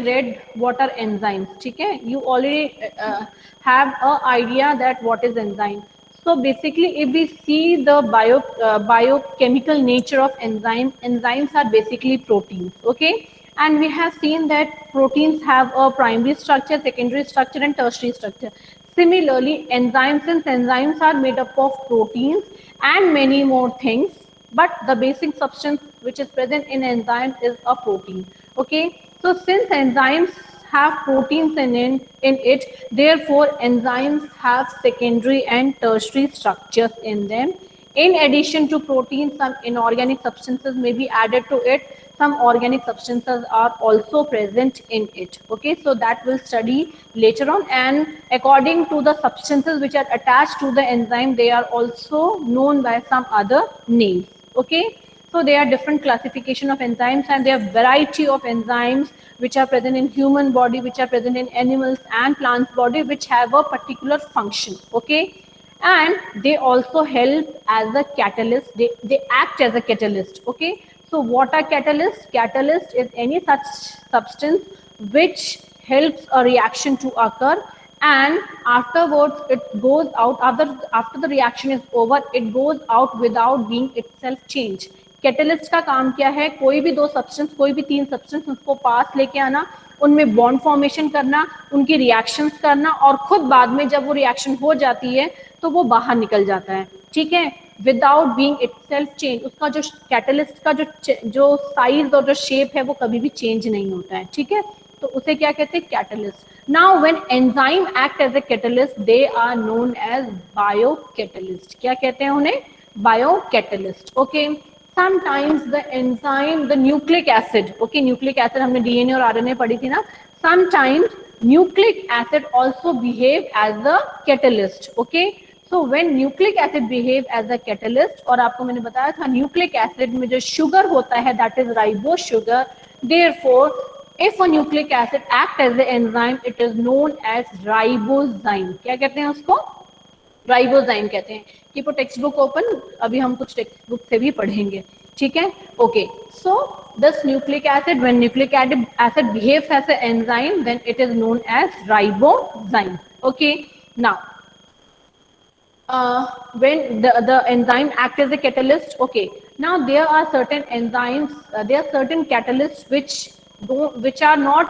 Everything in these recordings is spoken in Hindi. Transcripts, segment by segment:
read what are enzymes. ठीक है, you already have a idea that what is enzyme. So basically if we see the biochemical nature of enzymes are basically proteins. Okay, and we have seen that proteins have a primary structure, secondary structure and tertiary structure. Similarly enzymes, since enzymes are made up of proteins and many more things, but the basic substance which is present in enzyme is a protein. Okay, so since enzymes have proteins in it, therefore enzymes have secondary and tertiary structures in them. In addition to protein, some inorganic substances may be added to it. Some organic substances are also present in it. Okay, so that we'll study later on. And according to the substances which are attached to the enzyme, they are also known by some other names. Okay, so there are different classification of enzymes, and there are variety of enzymes which are present in human body, which are present in animals and plants body, which have a particular function. Okay, and they also help as a catalyst. They act as a catalyst. Okay, so what are catalysts? Catalyst is any such substance which helps a reaction to occur, and afterwards it goes out, after the reaction is over, it goes out without being itself changed. Catalyst का काम क्या है? कोई भी दो सब्सटेंस, कोई भी तीन सब्सटेंस, उसको पास लेके आना, उनमें बॉन्ड फॉर्मेशन करना, उनकी रिएक्शंस करना, और खुद बाद में जब वो रिएक्शन हो जाती है तो वो बाहर निकल जाता है. ठीक है, विदाउट बीइंग इटसेल्फ चेंज. उसका जो कैटलिस्ट का जो साइज और जो शेप है वो कभी भी चेंज नहीं होता है. ठीक है, तो उसे क्या कहते हैं? Catalyst. Now when enzyme act as a catalyst, they are known as biocatalyst. क्या कहते हैं उन्हें? Biocatalyst. Okay, sometimes the enzyme, the nucleic acid, okay, nucleic acid हमने DNA और RNA पढ़ी थी ना. Sometimes nucleic acid also behave as a catalyst. Okay, so when nucleic acid behave as a catalyst, और आपको मैंने बताया था nucleic acid में जो sugar होता है, that is ribose sugar. Therefore if a nucleic acid act as an enzyme, it is known as ribozyme. क्या कहते हैं उसको? राइबोजाइम कहते हैं. कीप टेक्स्ट बुक ओपन, अभी हम कुछ टेक्स्ट बुक से भी पढ़ेंगे. ठीक है, okay. So this nucleic acid, when nucleic acid behaves as an enzyme, then it is known as ribozyme. Okay, now when the enzyme acts as a catalyst. Okay, now there are certain enzymes, there are certain catalysts which are not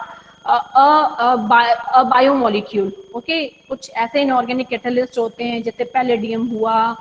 a biomolecule. Okay, कुछ ऐसे इनऑर्गेनिक कैटलिस्ट होते हैं, जैसे पैलेडियम हुआ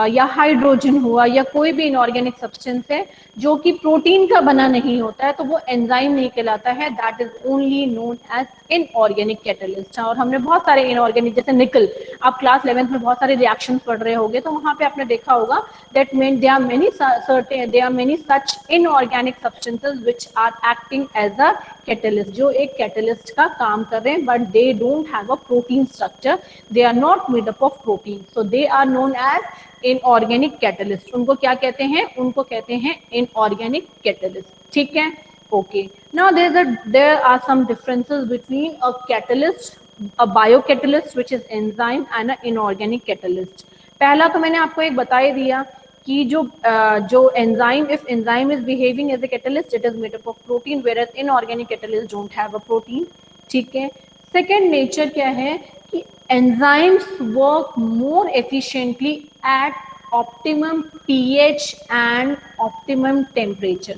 या हाइड्रोजन हुआ या कोई भी इनऑर्गेनिक सब्सटेंस है जो कि प्रोटीन का बना नहीं होता है, तो वो एंजाइम नहीं कहलाता है. That is only known as inorganic catalyst. और हमने बहुत सारे इनऑर्गेनिक, जैसे निकल, आप क्लास 11th में बहुत सारे रिएक्शंस पढ़ रहे होंगे, तो वहां पे आपने देखा होगा that mean there are many such inorganic substances which are acting as a catalyst, जो एक कैटलिस्ट का काम कर रहे हैं, but they don't have a protein structure. They are not made up of protein, so they are known as inorganic catalyst. उनको क्या कहते हैं? उनको कहते हैं इनऑर्गेनिक कैटलिस्ट. ठीक है, okay. Now there are some differences between a catalyst, a biocatalyst which is enzyme, and a inorganic catalyst. पहला तो मैंने आपको एक बता ही दिया कि जो enzyme, if enzyme is behaving as a catalyst, it is made up of protein, where as inorganic catalyst don't have a protein. ठीक है. सेकेंड नेचर क्या है कि enzymes work more efficiently at optimum pH and optimum temperature.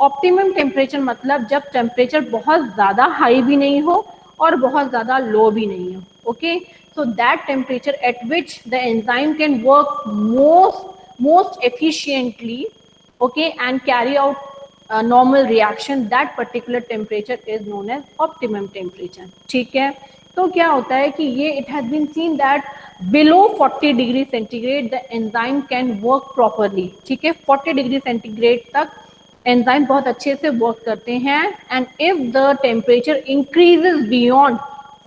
Optimum temperature मतलब जब टेम्परेचर बहुत ज़्यादा हाई भी नहीं हो और बहुत ज़्यादा लो भी नहीं हो. Okay, so that temperature at which the enzyme can work most efficiently, okay, and carry out a normal reaction, that particular temperature is known as optimum temperature. ठीक है, तो क्या होता है कि ये it has been seen that below 40 degree centigrade the enzyme can work properly. ठीक है, 40 डिग्री सेंटीग्रेड तक एंजाइम बहुत अच्छे से वर्क करते हैं. And if the temperature increases beyond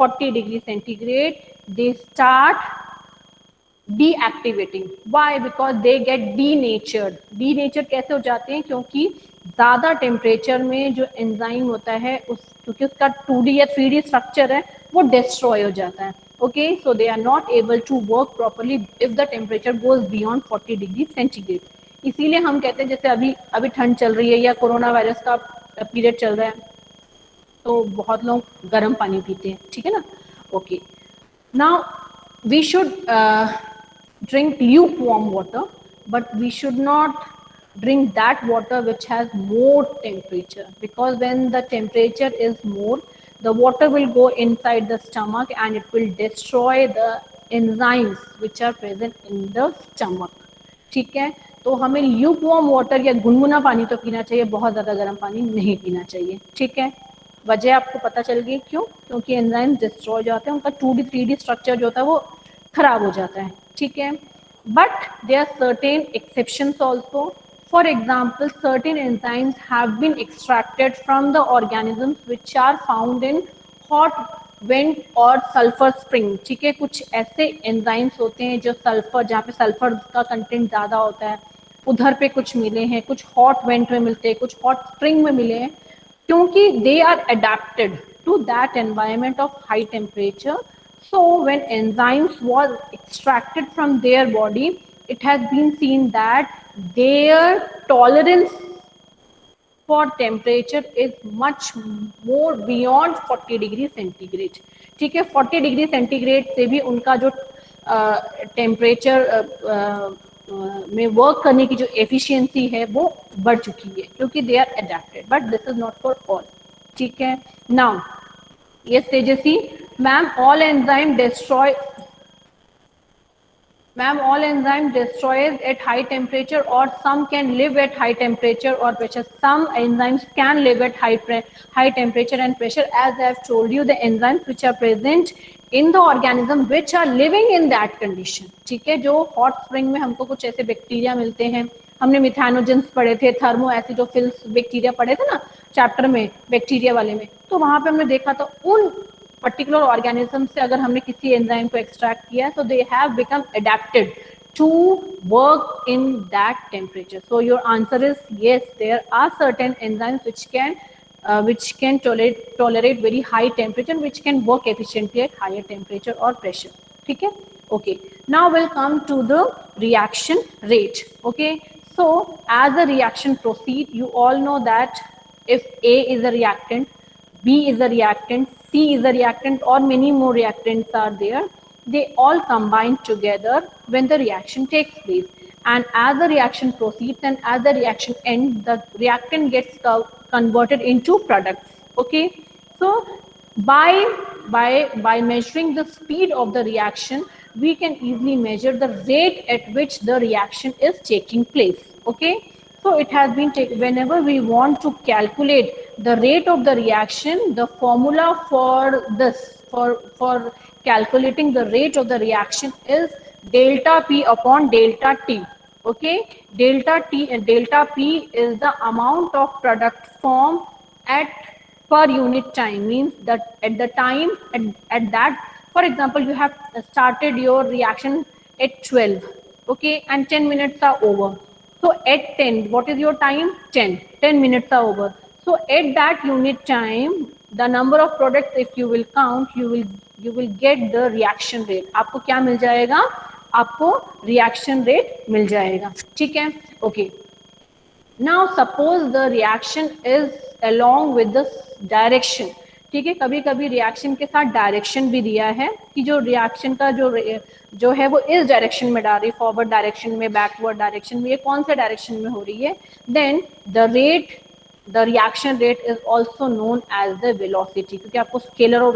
40 degree centigrade, they start deactivating. Why? Because they get denatured. Denature कैसे हो जाते हैं? क्योंकि ज़्यादा टेम्परेचर में जो एंजाइम होता है, क्योंकि उसका 2D या 3D स्ट्रक्चर है, वो डिस्ट्रॉय हो जाता है. Okay, so they are not able to work properly if the temperature goes beyond 40 degree centigrade. इसीलिए हम कहते हैं, जैसे अभी ठंड चल रही है या कोरोना वायरस का पीरियड चल रहा है, तो बहुत लोग गर्म पानी पीते हैं, ठीक है ना। Okay, now we should drink lukewarm water, but we should not drink that water which has more temperature, because when the temperature is more, the water will go inside the stomach and it will destroy the enzymes which are present in the stomach, ठीक है। तो हमें ल्यूकवार्म वाटर या गुनगुना पानी तो पीना चाहिए, बहुत ज़्यादा गर्म पानी नहीं पीना चाहिए, ठीक है। वजह आपको पता चल गई क्यों, क्योंकि एंजाइम्स डिस्ट्रॉय जाते हैं, उनका 2D 3D स्ट्रक्चर जो होता है वो खराब हो जाता है, ठीक है। But there are certain exceptions also. For example, certain enzymes have been extracted from the organisms which are found in hot vent और सल्फर स्प्रिंग, ठीक है। कुछ ऐसे एंजाइम्स होते हैं जो सल्फर, जहाँ पे सल्फर का कंटेंट ज़्यादा होता है, उधर पे कुछ मिले हैं, कुछ हॉट वेंट में मिलते हैं, कुछ हॉट स्प्रिंग में मिले हैं, क्योंकि they are adapted to that environment of high temperature. So when enzymes was extracted from their body, it has been seen that their tolerance for temperature is much more beyond 40 degree centigrade, ठीक है। 40 डिग्री सेंटीग्रेड से भी उनका जो टेम्परेचर में वर्क करने की जो एफिशिएंसी है वो बढ़ चुकी है, क्योंकि they are adapted, but this is not for all, ठीक है। Now yes Tejaswi ma'am, all enzyme destroy, ma'am, all enzyme destroys at high temperature, or some can live at high temperature or pressure. Some enzymes can live at high temperature and pressure. As I have told you, the enzymes which are present in the organism which are living in that condition, ठीक है। जो hot spring में हमको कुछ ऐसे बैक्टीरिया मिलते हैं, हमने मिथानोजेंस पढ़े थे, थर्मो एसिडोफिल्स बैक्टीरिया पढ़े थे ना चैप्टर में, बैक्टीरिया वाले में, तो वहां पे हमने देखा था उन पर्टिकुलर ऑर्गेनिज्म से अगर हमने किसी एंजाइम को एक्सट्रैक्ट किया, so they have become adapted to work in that temperature. So your answer is yes, there are certain enzymes which can tolerate very high temperature, which can work efficiently at higher temperature or pressure, ठीक है। Okay, now we'll come to the reaction rate. Okay, so as the reaction proceed, you all know that if A is a reactant, B is a reactant, C is a reactant, or many more reactants are there. They all combine together when the reaction takes place. And as the reaction proceeds and as the reaction ends, the reactant gets converted into products. Okay. So by measuring the speed of the reaction, we can easily measure the rate at which the reaction is taking place. Okay. So it has been taken, whenever we want to calculate the rate of the reaction, the formula for this, for calculating the rate of the reaction is delta P upon delta T. Okay, delta T and delta P is the amount of product formed at per unit time, means that at the time, at that, for example, you have started your reaction at 12, okay, and 10 minutes are over. So at 10, what is your time? 10 minutes are over. So at that unit time, the number of products, if you will count, you will get the reaction rate. आपको क्या मिल जाएगा? आपको reaction rate मिल जाएगा, ठीक है? Okay. Now suppose the reaction is along with the direction. ठीक है, कभी कभी रिएक्शन के साथ डायरेक्शन भी दिया है कि जो रिएक्शन का जो है वो इस डायरेक्शन में डाल रही, फॉरवर्ड डायरेक्शन में, बैकवर्ड डायरेक्शन में, ये कौन से डायरेक्शन में हो रही है, then the reaction rate is also known as the velocity, क्योंकि आपको स्केलर और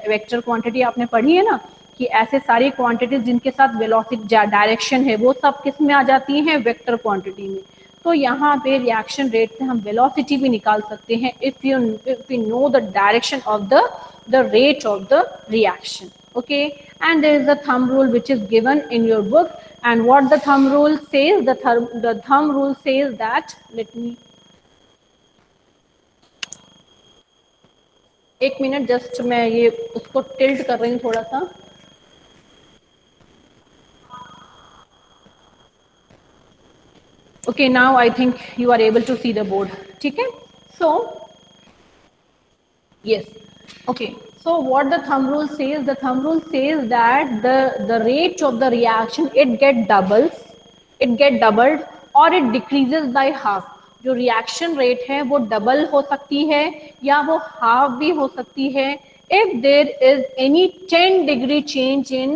वेक्टर क्वांटिटी आपने पढ़ी है ना, कि ऐसे सारी क्वांटिटीज जिनके साथ वेलोसिटी डायरेक्शन है वो सब किस में आ जाती हैं, वेक्टर क्वांटिटी में। तो यहाँ पे रिएक्शन रेट से हम वेलोसिटी भी निकाल सकते हैं if you know the direction of the rate of the reaction. Okay, and there is the thumb rule which is given in your book, and what the thumb rule says, the thumb rule says that, let me, एक मिनट जस्ट मैं ये उसको टिल्ट कर रही हूँ थोड़ा सा। Okay, now I think you are able to see the board. Okay, so yes, okay, so what the thumb rule says, the thumb rule says that the rate of the reaction, it get doubled or it decreases by half जो रिएक्शन रेट है वो डबल हो सकती है या वो हाफ भी हो सकती है if there is any 10 degree change in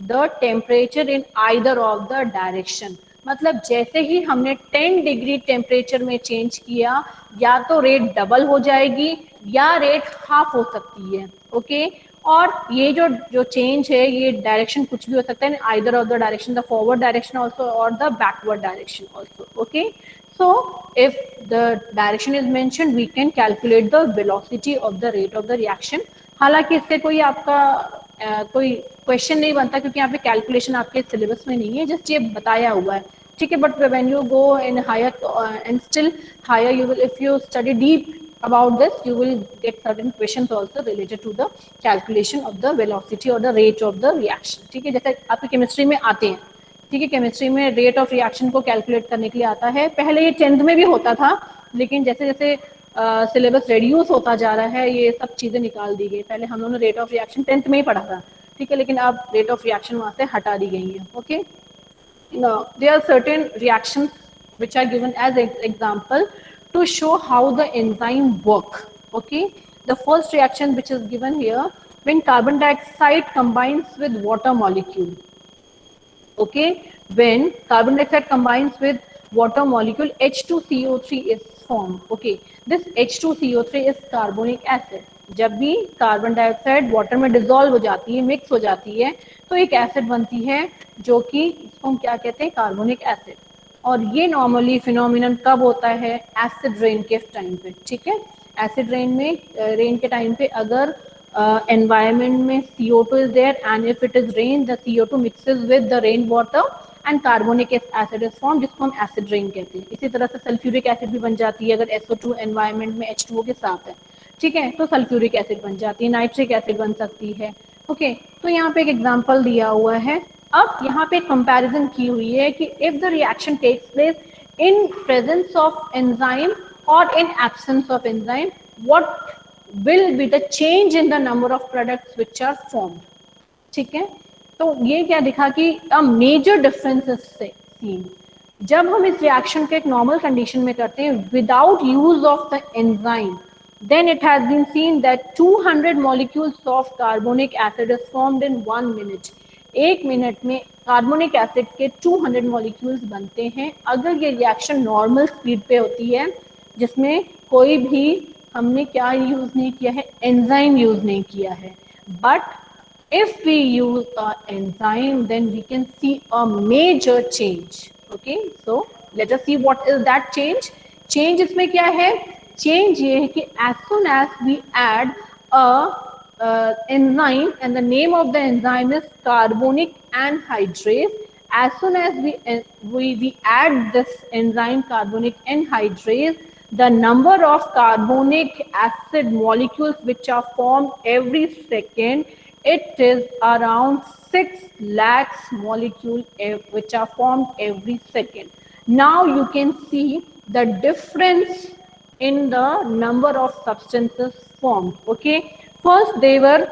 the temperature in either of the direction। मतलब जैसे ही हमने 10 डिग्री टेम्परेचर में चेंज किया या तो रेट डबल हो जाएगी या रेट हाफ हो सकती है। ओके और ये जो जो चेंज है ये डायरेक्शन कुछ भी हो सकता है, either of the direction, the forward direction also और the backward direction also. Okay so if the direction is mentioned we can calculate the velocity of the rate of the reaction। हालांकि इससे कोई आपका कोई क्वेश्चन नहीं बनता क्योंकि यहाँ पे कैलकुलेशन आपके सिलेबस में नहीं है, जस्ट ये बताया हुआ है, ठीक है। But when you go in higher and still higher you will, if you study deep about this you will get certain questions also related to the calculation of the velocity or the rate of the reaction। ठीक है, जैसे आपकी केमिस्ट्री में आते हैं, ठीक है, केमिस्ट्री में रेट ऑफ रिएक्शन को कैलकुलेट करने के लिए आता है। पहले ये 10th में भी होता था लेकिन जैसे जैसे सिलेबस रेड्यूस होता जा रहा है ये सब चीज़ें निकाल दी गई। पहले हम लोगों ने रेट ऑफ रिएक्शन 10th में ही पढ़ा था, ठीक है, लेकिन अब रेट ऑफ रिएक्शन वहाँ से हटा दी गई है। Okay there are certain reactions which are given as example to show how the enzyme work। okay the first reaction which is given here, when carbon dioxide combines with water molecule। okay when carbon dioxide combines with water molecule H2CO3 is formed। okay this H2CO3 is carbonic acid। जब भी कार्बन डाइऑक्साइड वाटर में डिसॉल्व हो जाती है, मिक्स हो जाती है, तो एक एसिड बनती है जो कि इसको हम क्या कहते हैं, कार्बोनिक एसिड। और ये नॉर्मली फिनोमिनन कब होता है, एसिड रेन के टाइम पे। ठीक है, एसिड रेन में रेन के टाइम पे अगर environment में CO2 is there and if it is rain the CO2 mixes with the rain water and carbonic acid is formed, जिसको हम एसिड रेन कहते हैं। इसी तरह से सल्फ्यूरिक एसिड भी बन जाती है अगर SO2 एनवायरमेंट में H2O के साथ है, ठीक है, तो सल्फ्यूरिक एसिड बन जाती है, नाइट्रिक एसिड बन सकती है। ओके तो यहाँ पे एक एग्जांपल दिया हुआ है। अब यहाँ पे कंपैरिजन की हुई है कि if the reaction takes place in presence of enzyme और in absence of enzyme what will be the change in the number of products which are formed। ठीक है, तो ये क्या दिखा कि a major difference is seen जब हम इस रिएक्शन को एक नॉर्मल कंडीशन में करते हैं without use of the enzyme, then it has been seen that 200 molecules of carbonic acid is formed in 1 minute। एक मिनट में कार्बोनिक एसिड के 200 मॉलिक्यूल्स बनते हैं अगर ये रिएक्शन नॉर्मल स्पीड पे होती है, जिसमें कोई भी हमने क्या यूज नहीं किया है, एंजाइम यूज नहीं किया है। But if we use a enzyme then we can see a major change. Okay so let us see what is that change. Change इसमें क्या है, चेंज ये है कि as soon as we add a enzyme and the name of the enzyme is carbonic anhydrase, as soon as we add this enzyme carbonic anhydrase, the number of carbonic acid molecules which are formed every second, it is around 6 lakhs molecules which are formed every second। now you can see the difference in the number of substances formed। okay first they were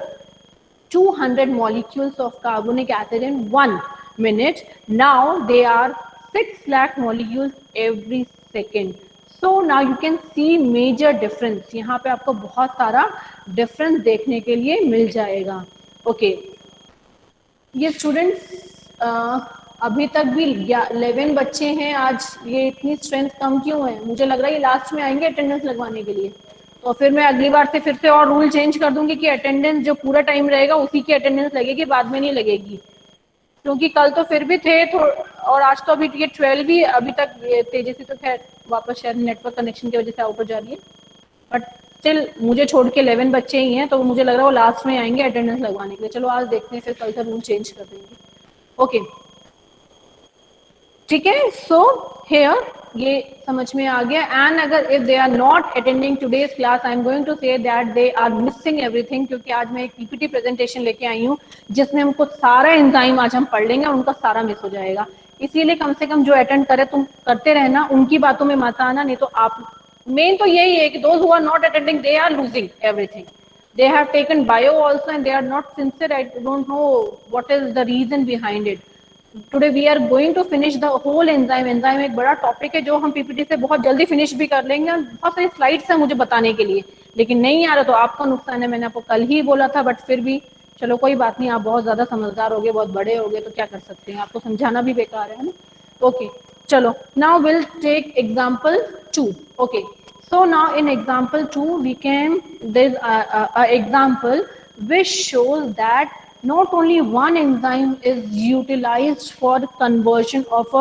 200 molecules of carbonic acid in 1 minute, now they are 6 lakh molecules every second। so now you can see major difference। यहाँ पे आपको बहुत सारा डिफरेंस देखने के लिए मिल जाएगा। ओके ये स्टूडेंट्स अभी तक भी 11 बच्चे हैं, आज ये इतनी स्ट्रेंथ कम क्यों है? मुझे लग रहा है ये लास्ट में आएंगे अटेंडेंस लगवाने के लिए, तो फिर मैं अगली बार से फिर से और रूल चेंज कर दूंगी कि अटेंडेंस जो पूरा टाइम रहेगा उसी की अटेंडेंस लगेगी, बाद में नहीं लगेगी। क्योंकि कल तो फिर भी थे और आज तो अभी ये 12 भी अभी तक तेजी से, तो खैर वापस शायद नेटवर्क कनेक्शन की वजह से आउट हो जा रही है, बट स्टिल मुझे छोड़ के 11 बच्चे ही हैं, तो मुझे लग रहा है वो लास्ट में आएंगे अटेंडेंस लगवाने के लिए। चलो आज देखते हैं, फिर कल से रूल चेंज कर देंगे। ओके ठीक है, सो हियर ये समझ में आ गया। एंड अगर if they are not attending today's class, I am going to say that they are missing everything, क्योंकि आज मैं एक पीपीटी प्रेजेंटेशन लेके आई हूँ जिसमें हमको सारा एंजाइम आज हम पढ़ लेंगे और उनका सारा मिस हो जाएगा। इसीलिए कम से कम जो अटेंड करे तुम करते रहना, उनकी बातों में मत आना, नहीं तो आप मेन तो यही है कि those who are not attending they are losing everything. They have taken bio also and they are not sincere। I don't know what is the reason behind it। Today we are going to finish the whole enzyme. Enzyme एक बड़ा टॉपिक है जो हम पीपीटी से बहुत जल्दी फिनिश भी कर लेंगे, और बहुत सारी स्लाइड्स हैं मुझे बताने के लिए, लेकिन नहीं आ रहा तो आपका नुकसान है। मैंने आपको कल ही बोला था, बट फिर भी चलो कोई बात नहीं, आप बहुत ज्यादा समझदार हो गए, बहुत बड़े हो गए, तो क्या कर सकते हैं, आपको समझाना भी बेकार है ना। ओके चलो, now will take example 2। Okay, so now in example 2 we can, there's a example which shows that not only one enzyme is utilized for conversion of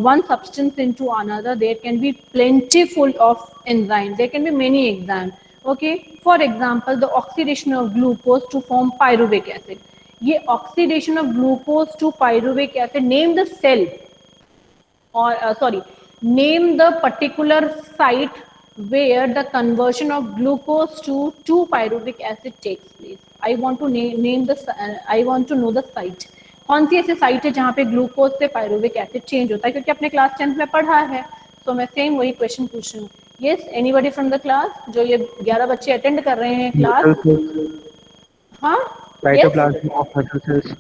one substance into another, there can be plentiful of enzymes, there can be many enzymes. Okay, for example the oxidation of glucose to form pyruvic acid. ये oxidation of glucose to pyruvic acid, name the cell or sorry, name the particular site where the conversion of glucose to 2-pyruvic acid takes place. I want to name the I want to know the site. कौन सी ऐसी साइट है जहाँ पे ग्लूकोज से पायरुविक एसिड चेंज होता है, क्योंकि अपने क्लास 10th में पढ़ा है, तो मैं सेम वही क्वेश्चन पूछ रही हूँ। Yes, anybody from the class, जो ये 11 बच्चे अटेंड कर रहे हैं क्लास? हाँ, साइटोप्लाज्म ऑफ सेल्स।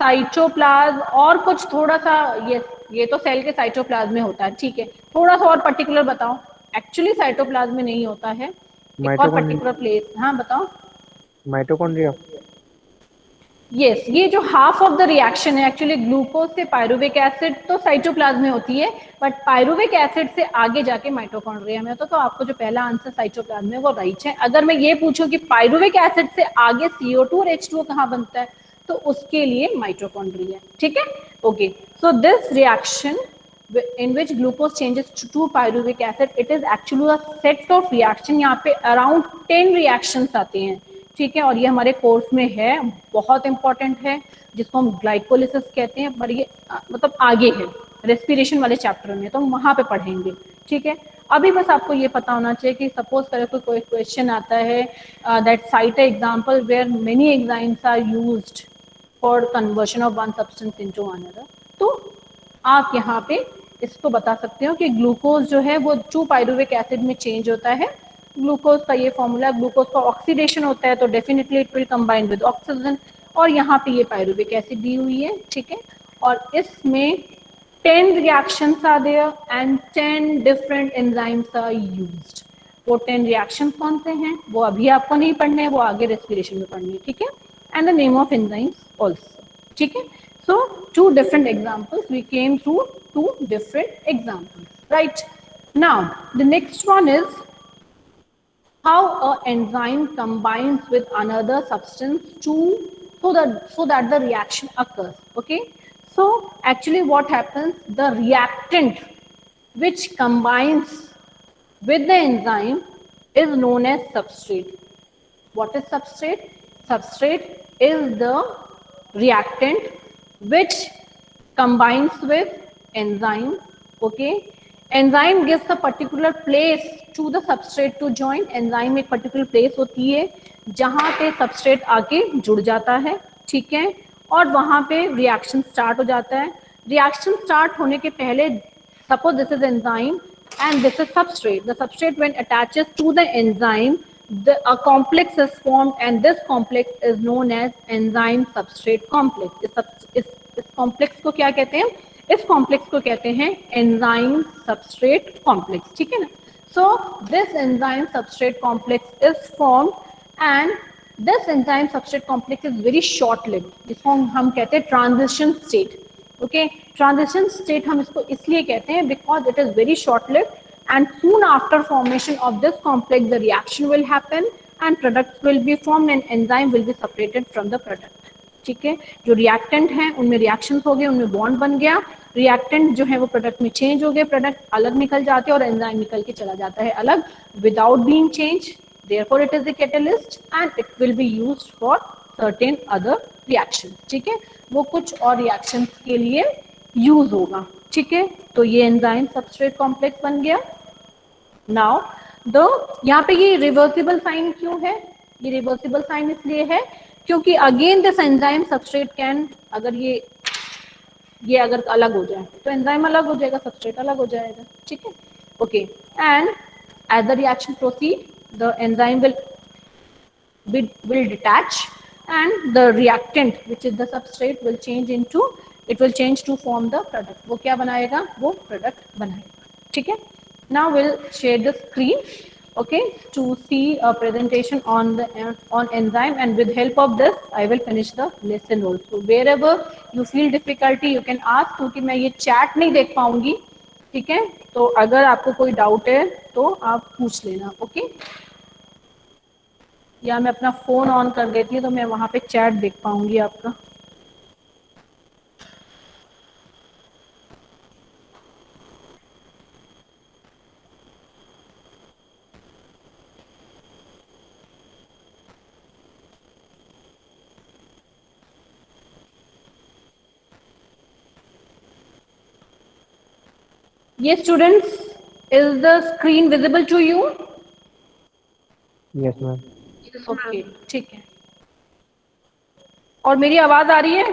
साइटोप्लाज्म और कुछ थोड़ा सा, ये तो सेल के साइटोप्लाज्म में होता है, ठीक है, थोड़ा सा और पर्टिकुलर बताओ। एक्चुअली साइटोप्लाज्म में नहीं होता है, एक और पर्टिकुलर प्लेस। हाँ बताओ। माइटोकॉन्ड्रिया। यस, ये जो हाफ ऑफ द रिएक्शन है एक्चुअली ग्लूकोज से पायरुविक एसिड तो साइटोप्लाज्म में होती है, बट पायरुविक एसिड से आगे जाके माइटोकॉन्ड्रिया में होता है। तो आपको जो पहला आंसर साइटोप्लाज्म में वो राइट है। अगर मैं ये पूछूं कि पायरुविक एसिड से आगे CO2 और H2O कहाँ बनता है, तो उसके लिए माइटोकॉन्ड्रिया। ठीक है, okay, so this reaction in which glucose changes to pyruvic acid, it is actually a set of reaction। यहाँ पे अराउंड 10 रिएक्शंस आते हैं, ठीक है, और ये हमारे कोर्स में है, बहुत इंपॉर्टेंट है, जिसको हम ग्लाइकोलिसिस कहते हैं, पर ये मतलब आगे है रेस्पिरेशन वाले चैप्टर में, तो हम वहां पे पढ़ेंगे। ठीक है, अभी बस आपको ये पता होना चाहिए कि सपोज करें कोई क्वेश्चन आता है that site example where many enzymes are used for conversion of one substance into another, तो आप यहाँ पे इसको बता सकते हो कि ग्लूकोज जो है वो 2-पायरुविक एसिड में चेंज होता है। ग्लूकोज का ये फॉर्मूला, ग्लूकोज का ऑक्सीडेशन होता है तो definitely it will combine with oxygen, और यहाँ पे ये पायरुविक एसिड दी हुई है। ठीक है, और इसमें 10 reactions are there and 10 different enzymes are used। वो 10 reactions कौन से हैं वो अभी आपको नहीं पढ़ने हैं, वो आगे रेस्पिरेशन में पढ़ने हैं। ठीक है, and the name of enzymes also। ठीक है, so 2 different examples, we came through 2 different examples, right? Now the next one is how an enzyme combines with another substance so that the reaction occurs। Okay, so actually what happens, the reactant which combines with the enzyme is known as substrate। What is substrate? Substrate is the reactant which combines with enzyme। Okay, enzyme gives a particular place to the substrate to join। enzyme एक particular place होती है जहाँ पे substrate आके जुड़ जाता है। ठीक है, और वहाँ पे reaction start हो जाता है। reaction start होने के पहले suppose this is enzyme and this is substrate। the substrate when attaches to the enzyme, a complex is formed and this complex is known as enzyme substrate complex। इस complex को क्या कहते हैं? इस कॉम्प्लेक्स को कहते हैं एंजाइम सबस्ट्रेट कॉम्प्लेक्स। ठीक है ना, so this enzyme substrate complex is formed and this enzyme substrate complex is very short lived, जिसको हम कहते हैं transition state. Okay, transition state हम इसको इसलिए कहते हैं because it is very short lived and soon after formation of this complex the reaction will happen and products will be formed and enzyme will be separated from the product. ठीक है, जो रिएक्टेंट हैं उनमें रिएक्शंस हो गए, उनमें बॉन्ड बन गया, रिएक्टेंट जो है वो प्रोडक्ट में चेंज हो गए, प्रोडक्ट अलग निकल जाते हैं और एंजाइम निकल के चला जाता है अलग without being change. Therefore it is a catalyst and it will be used for certain other reaction. ठीक है, वो कुछ और रिएक्शंस के लिए यूज होगा। ठीक है, तो ये एंजाइम सबस्ट्रेट कॉम्प्लेक्स बन गया। नाउ यहाँ पे ये रिवर्सिबल साइन क्यों है? ये रिवर्सिबल साइन इसलिए है क्योंकि again this enzyme substrate can, अगर ये अगर अलग हो जाए तो एंजाइम अलग हो जाएगा, सबस्ट्रेट अलग हो जाएगा। ठीक है, okay, and as the reaction proceed the enzyme will detach and the reactant which is the substrate will change into, it will change to form the product. वो क्या बनाएगा, वो product बनाएगा. ठीक है. Now we'll share the screen, okay, to see a presentation on the on enzyme, and with help of this I will finish the lesson also. Wherever you feel difficulty you can ask, क्योंकि मैं ये chat नहीं देख पाऊंगी. ठीक है, तो अगर आपको कोई डाउट है तो आप पूछ लेना. ओके, या मैं अपना फोन ऑन कर देती हूँ तो मैं वहां पे चैट देख पाऊंगी आपका. ये students, is the screen visible to you? Yes, ma'am. Okay, ठीक है. और मेरी आवाज आ रही है?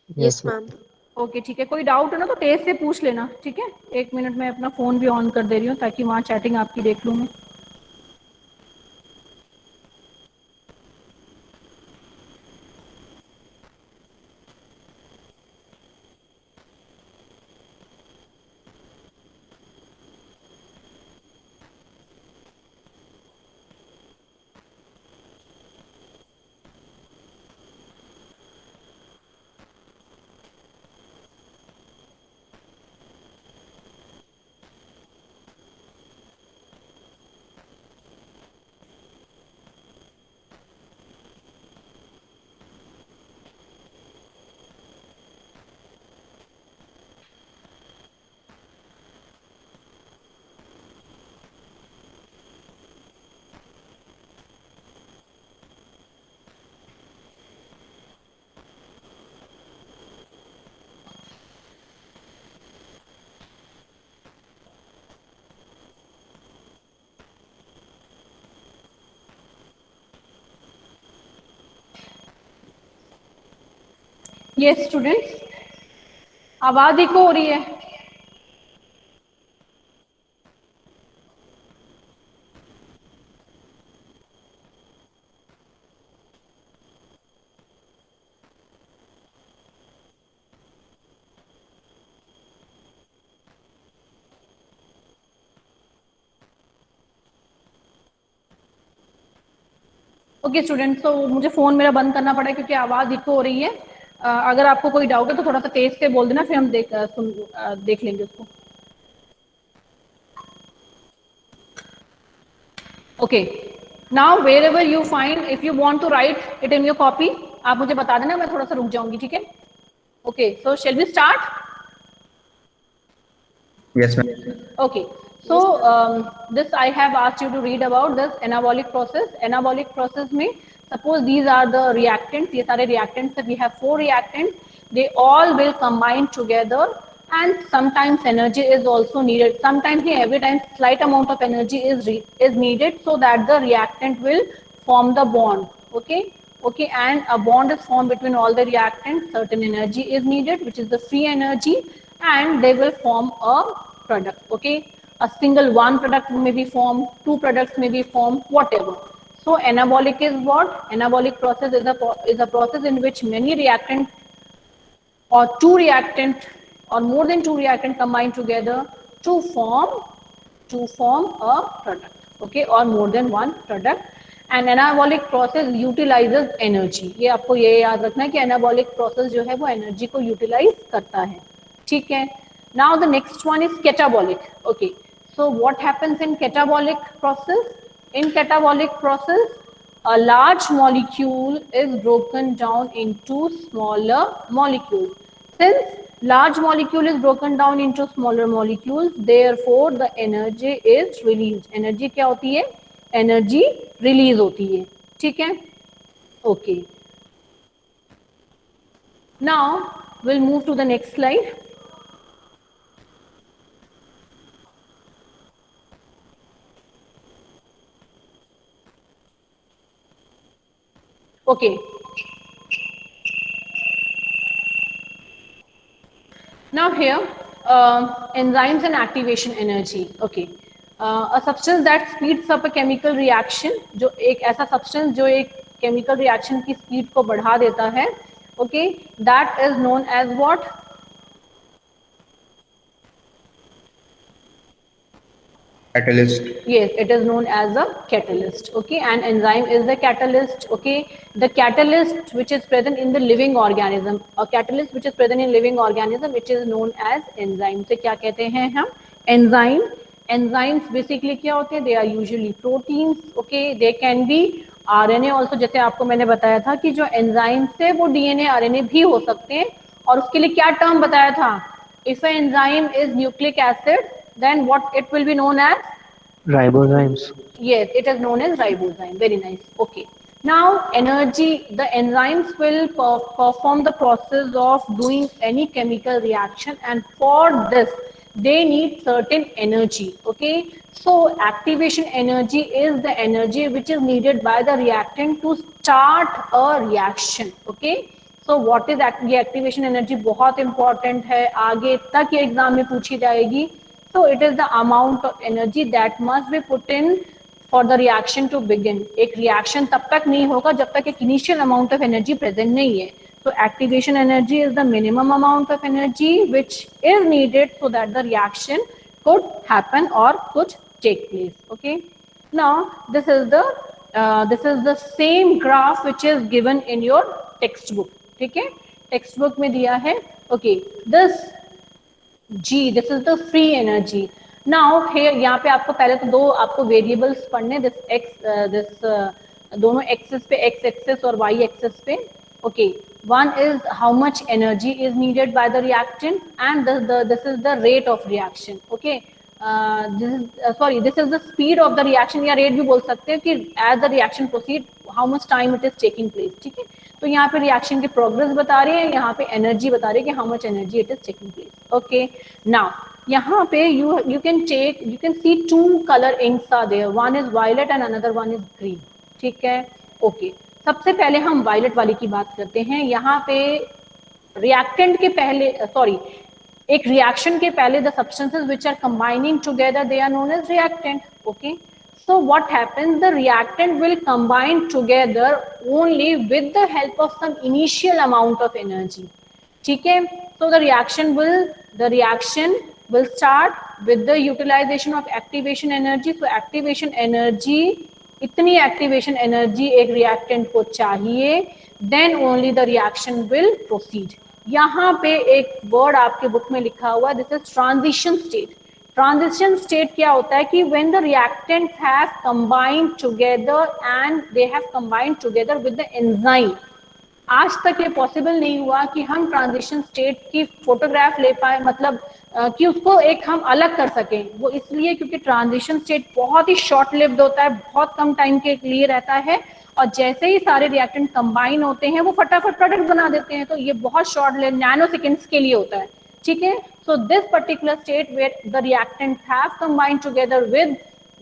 Yes ma'am. ओके, ठीक है. कोई डाउट है ना तो तेज से पूछ लेना. ठीक है, 1 मिनट में अपना फोन भी ऑन कर दे रही हूँ ताकि वहाँ चैटिंग आपकी देख लूँ मैं. ये स्टूडेंट्स, आवाज इको हो रही है? ओके स्टूडेंट्स, तो मुझे फोन मेरा बंद करना पड़ा क्योंकि आवाज इको हो रही है. अगर आपको कोई डाउट है तो थोड़ा सा तेज से बोल देना, फिर हम देख लेंगे उसको. Okay, now wherever you find, if you want to write it in your copy, आप मुझे बता देना, मैं थोड़ा सा रुक जाऊंगी. ठीक है. Okay, so shall we start? Yes, ma'am. Okay, so this I have asked you to read about this anabolic process. Anabolic process में suppose these are the reactants, ये सारे reactants हैं, we have 4 reactants, they all will combine together, and sometimes energy is also needed. Sometimes every time slight amount of energy is needed so that the reactant will form the bond. Okay, okay, and a bond is formed between all the reactants. Certain energy is needed, which is the free energy, and they will form a product. Okay, a single one product may be formed, 2 products may be formed, whatever. So anabolic is what? Anabolic process is a process in which many reactants or 2 reactant or more than 2 reactant combine together to form a product. Okay, or more than one product. And anabolic process utilizes energy. ये आपको ये याद रखना है कि anabolic process जो है वो energy को utilize करता है. ठीक है. Now the next one is catabolic. Okay, so what happens in catabolic process? In catabolic process, a large molecule is broken down into smaller molecules. Since large molecule is broken down into smaller molecules, therefore the energy is released. Energy क्या होती है? Energy release होती है. ठीक है. Okay, now we'll move to the next slide. Okay, now here enzymes and activation energy. Okay, a substance that speeds up a chemical reaction, जो एक ऐसा substance जो एक केमिकल रिएक्शन की स्पीड को बढ़ा देता है, okay, that is known as what? Catalyst. Yes, it is known as a catalyst. Okay, and enzyme is the catalyst. Okay, the catalyst which is present in the living organism, a catalyst which is present in living organism, which is known as enzyme. से क्या कहते हैं हम? Enzyme. Enzymes basically क्या होते हैं? They are usually proteins. Okay, they can be RNA also. जैसे आपको मैंने बताया था कि जो enzymes है वो DNA, RNA भी हो सकते हैं. और उसके लिए क्या टर्म बताया था? If an enzyme is nucleic acid, then what it will be known as? Ribozymes. Yes, it is known as ribozyme. Very nice. Okay. Now, energy, the enzymes will perform the process of doing any chemical reaction, and for this, they need certain energy. Okay. So, activation energy is the energy which is needed by the reactant to start a reaction. Okay. So, what is ये activation energy? बहुत important है, आगे तक ये एग्जाम में पूछी जाएगी. So it is the amount of energy that must be put in for the reaction to begin. एक reaction तब तक नहीं होगा जब तक एक initial amount of energy present नहीं है. So activation energy is the minimum amount of energy which is needed so that the reaction could happen or could take place. Okay. Now this is the same graph which is given in your textbook. ठीक है, textbook में दिया है. Okay, G, this is the free energy. Now here यहाँ पे आपको पहले तो दो आपको वेरिएबल्स पढ़ने, दोनों एक्सेस पे, x एक्सेस और y एक्सेस पे. Okay, one is how much energy is needed by the reactant, and this is the rate of reaction. Okay, this is the speed of the reaction, या rate भी बोल सकते हैं कि as the reaction proceed how much time it is taking place. ठीक है, तो यहाँ पे रिएक्शन की प्रोग्रेस बता रही है, यहाँ पे एनर्जी बता रही है कि how much energy it is taking place. Okay, now यहाँ पे you can see two color inks are there, one is violet and another one is green. ठीक है, ओके, सबसे पहले हम वायलेट वाली की बात करते हैं. यहाँ पे रिएक्टेंट के पहले, एक रिएक्शन के पहले the substances which are combining together, they are known as reactant. Okay, so what happens, the reactant will combine together only with the help of some initial amount of energy. ठीक है, so the reaction will start with the utilization of activation energy. So activation energy, इतनी activation energy एक reactant को चाहिए, then only the reaction will proceed. यहाँ पे एक word आपके बुक में लिखा हुआ है, this is transition state. Transition state क्या होता है कि when the reactants have combined together and they have combined together with the enzyme. आज तक ये पॉसिबल नहीं हुआ कि हम ट्रांजिशन स्टेट की फोटोग्राफ ले पाए, मतलब कि उसको एक हम अलग कर सकें. वो इसलिए क्योंकि ट्रांजिशन स्टेट बहुत ही शॉर्ट लिव्ड होता है, बहुत कम टाइम के लिए रहता है, और जैसे ही सारे रिएक्टेंट कंबाइन होते हैं वो फटाफट प्रोडक्ट बना देते हैं. तो ये बहुत शॉर्ट लिव्ड, नैनो सेकेंड्स के लिए होता है. ठीक है, so this particular state where the reactants have combined together with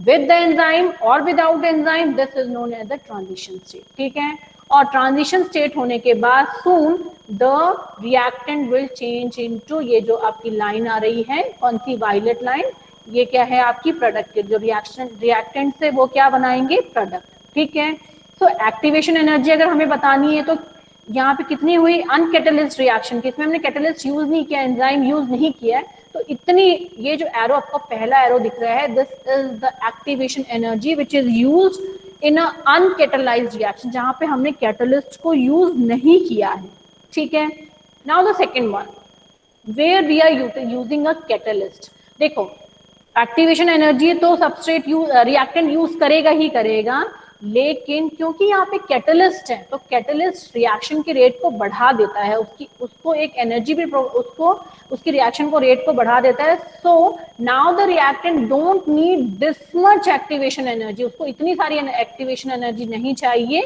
the enzyme or without enzyme, this is known as the transition state. ठीक है, और ट्रांजिशन स्टेट होने के बाद soon the reactant will change into, ये जो आपकी लाइन आ रही है, कौन सी, वायलेट लाइन, ये क्या है आपकी प्रोडक्ट के जो रिएक्टेंट से वो क्या बनाएंगे, प्रोडक्ट. ठीक है, सो एक्टिवेशन एनर्जी अगर हमें बतानी है तो यहाँ पे कितनी हुई, अनकैटलिस्ट रिएक्शन की, इसमें हमने कैटलिस्ट यूज नहीं किया, एंजाइम यूज नहीं किया है, तो इतनी, ये जो एरो आपका पहला एरो दिख रहा है, this is the activation energy which is used in a uncatalysed reaction, जहाँ पे हमने कैटलिस्ट को यूज नहीं किया है. ठीक है, now the second one where we are using a catalyst. देखो, एक्टिवेशन एनर्जी तो सबस्ट्रेट रिएक्टेंट यूज करेगा ही करेगा, लेकिन क्योंकि यहाँ पे कैटलिस्ट है तो कैटलिस्ट रिएक्शन की रेट को बढ़ा देता है, उसको एक एनर्जी भी उसकी रिएक्शन को रेट को बढ़ा देता है. So now the reactant don't need this much activation energy, उसको इतनी सारी एक्टिवेशन एनर्जी नहीं चाहिए,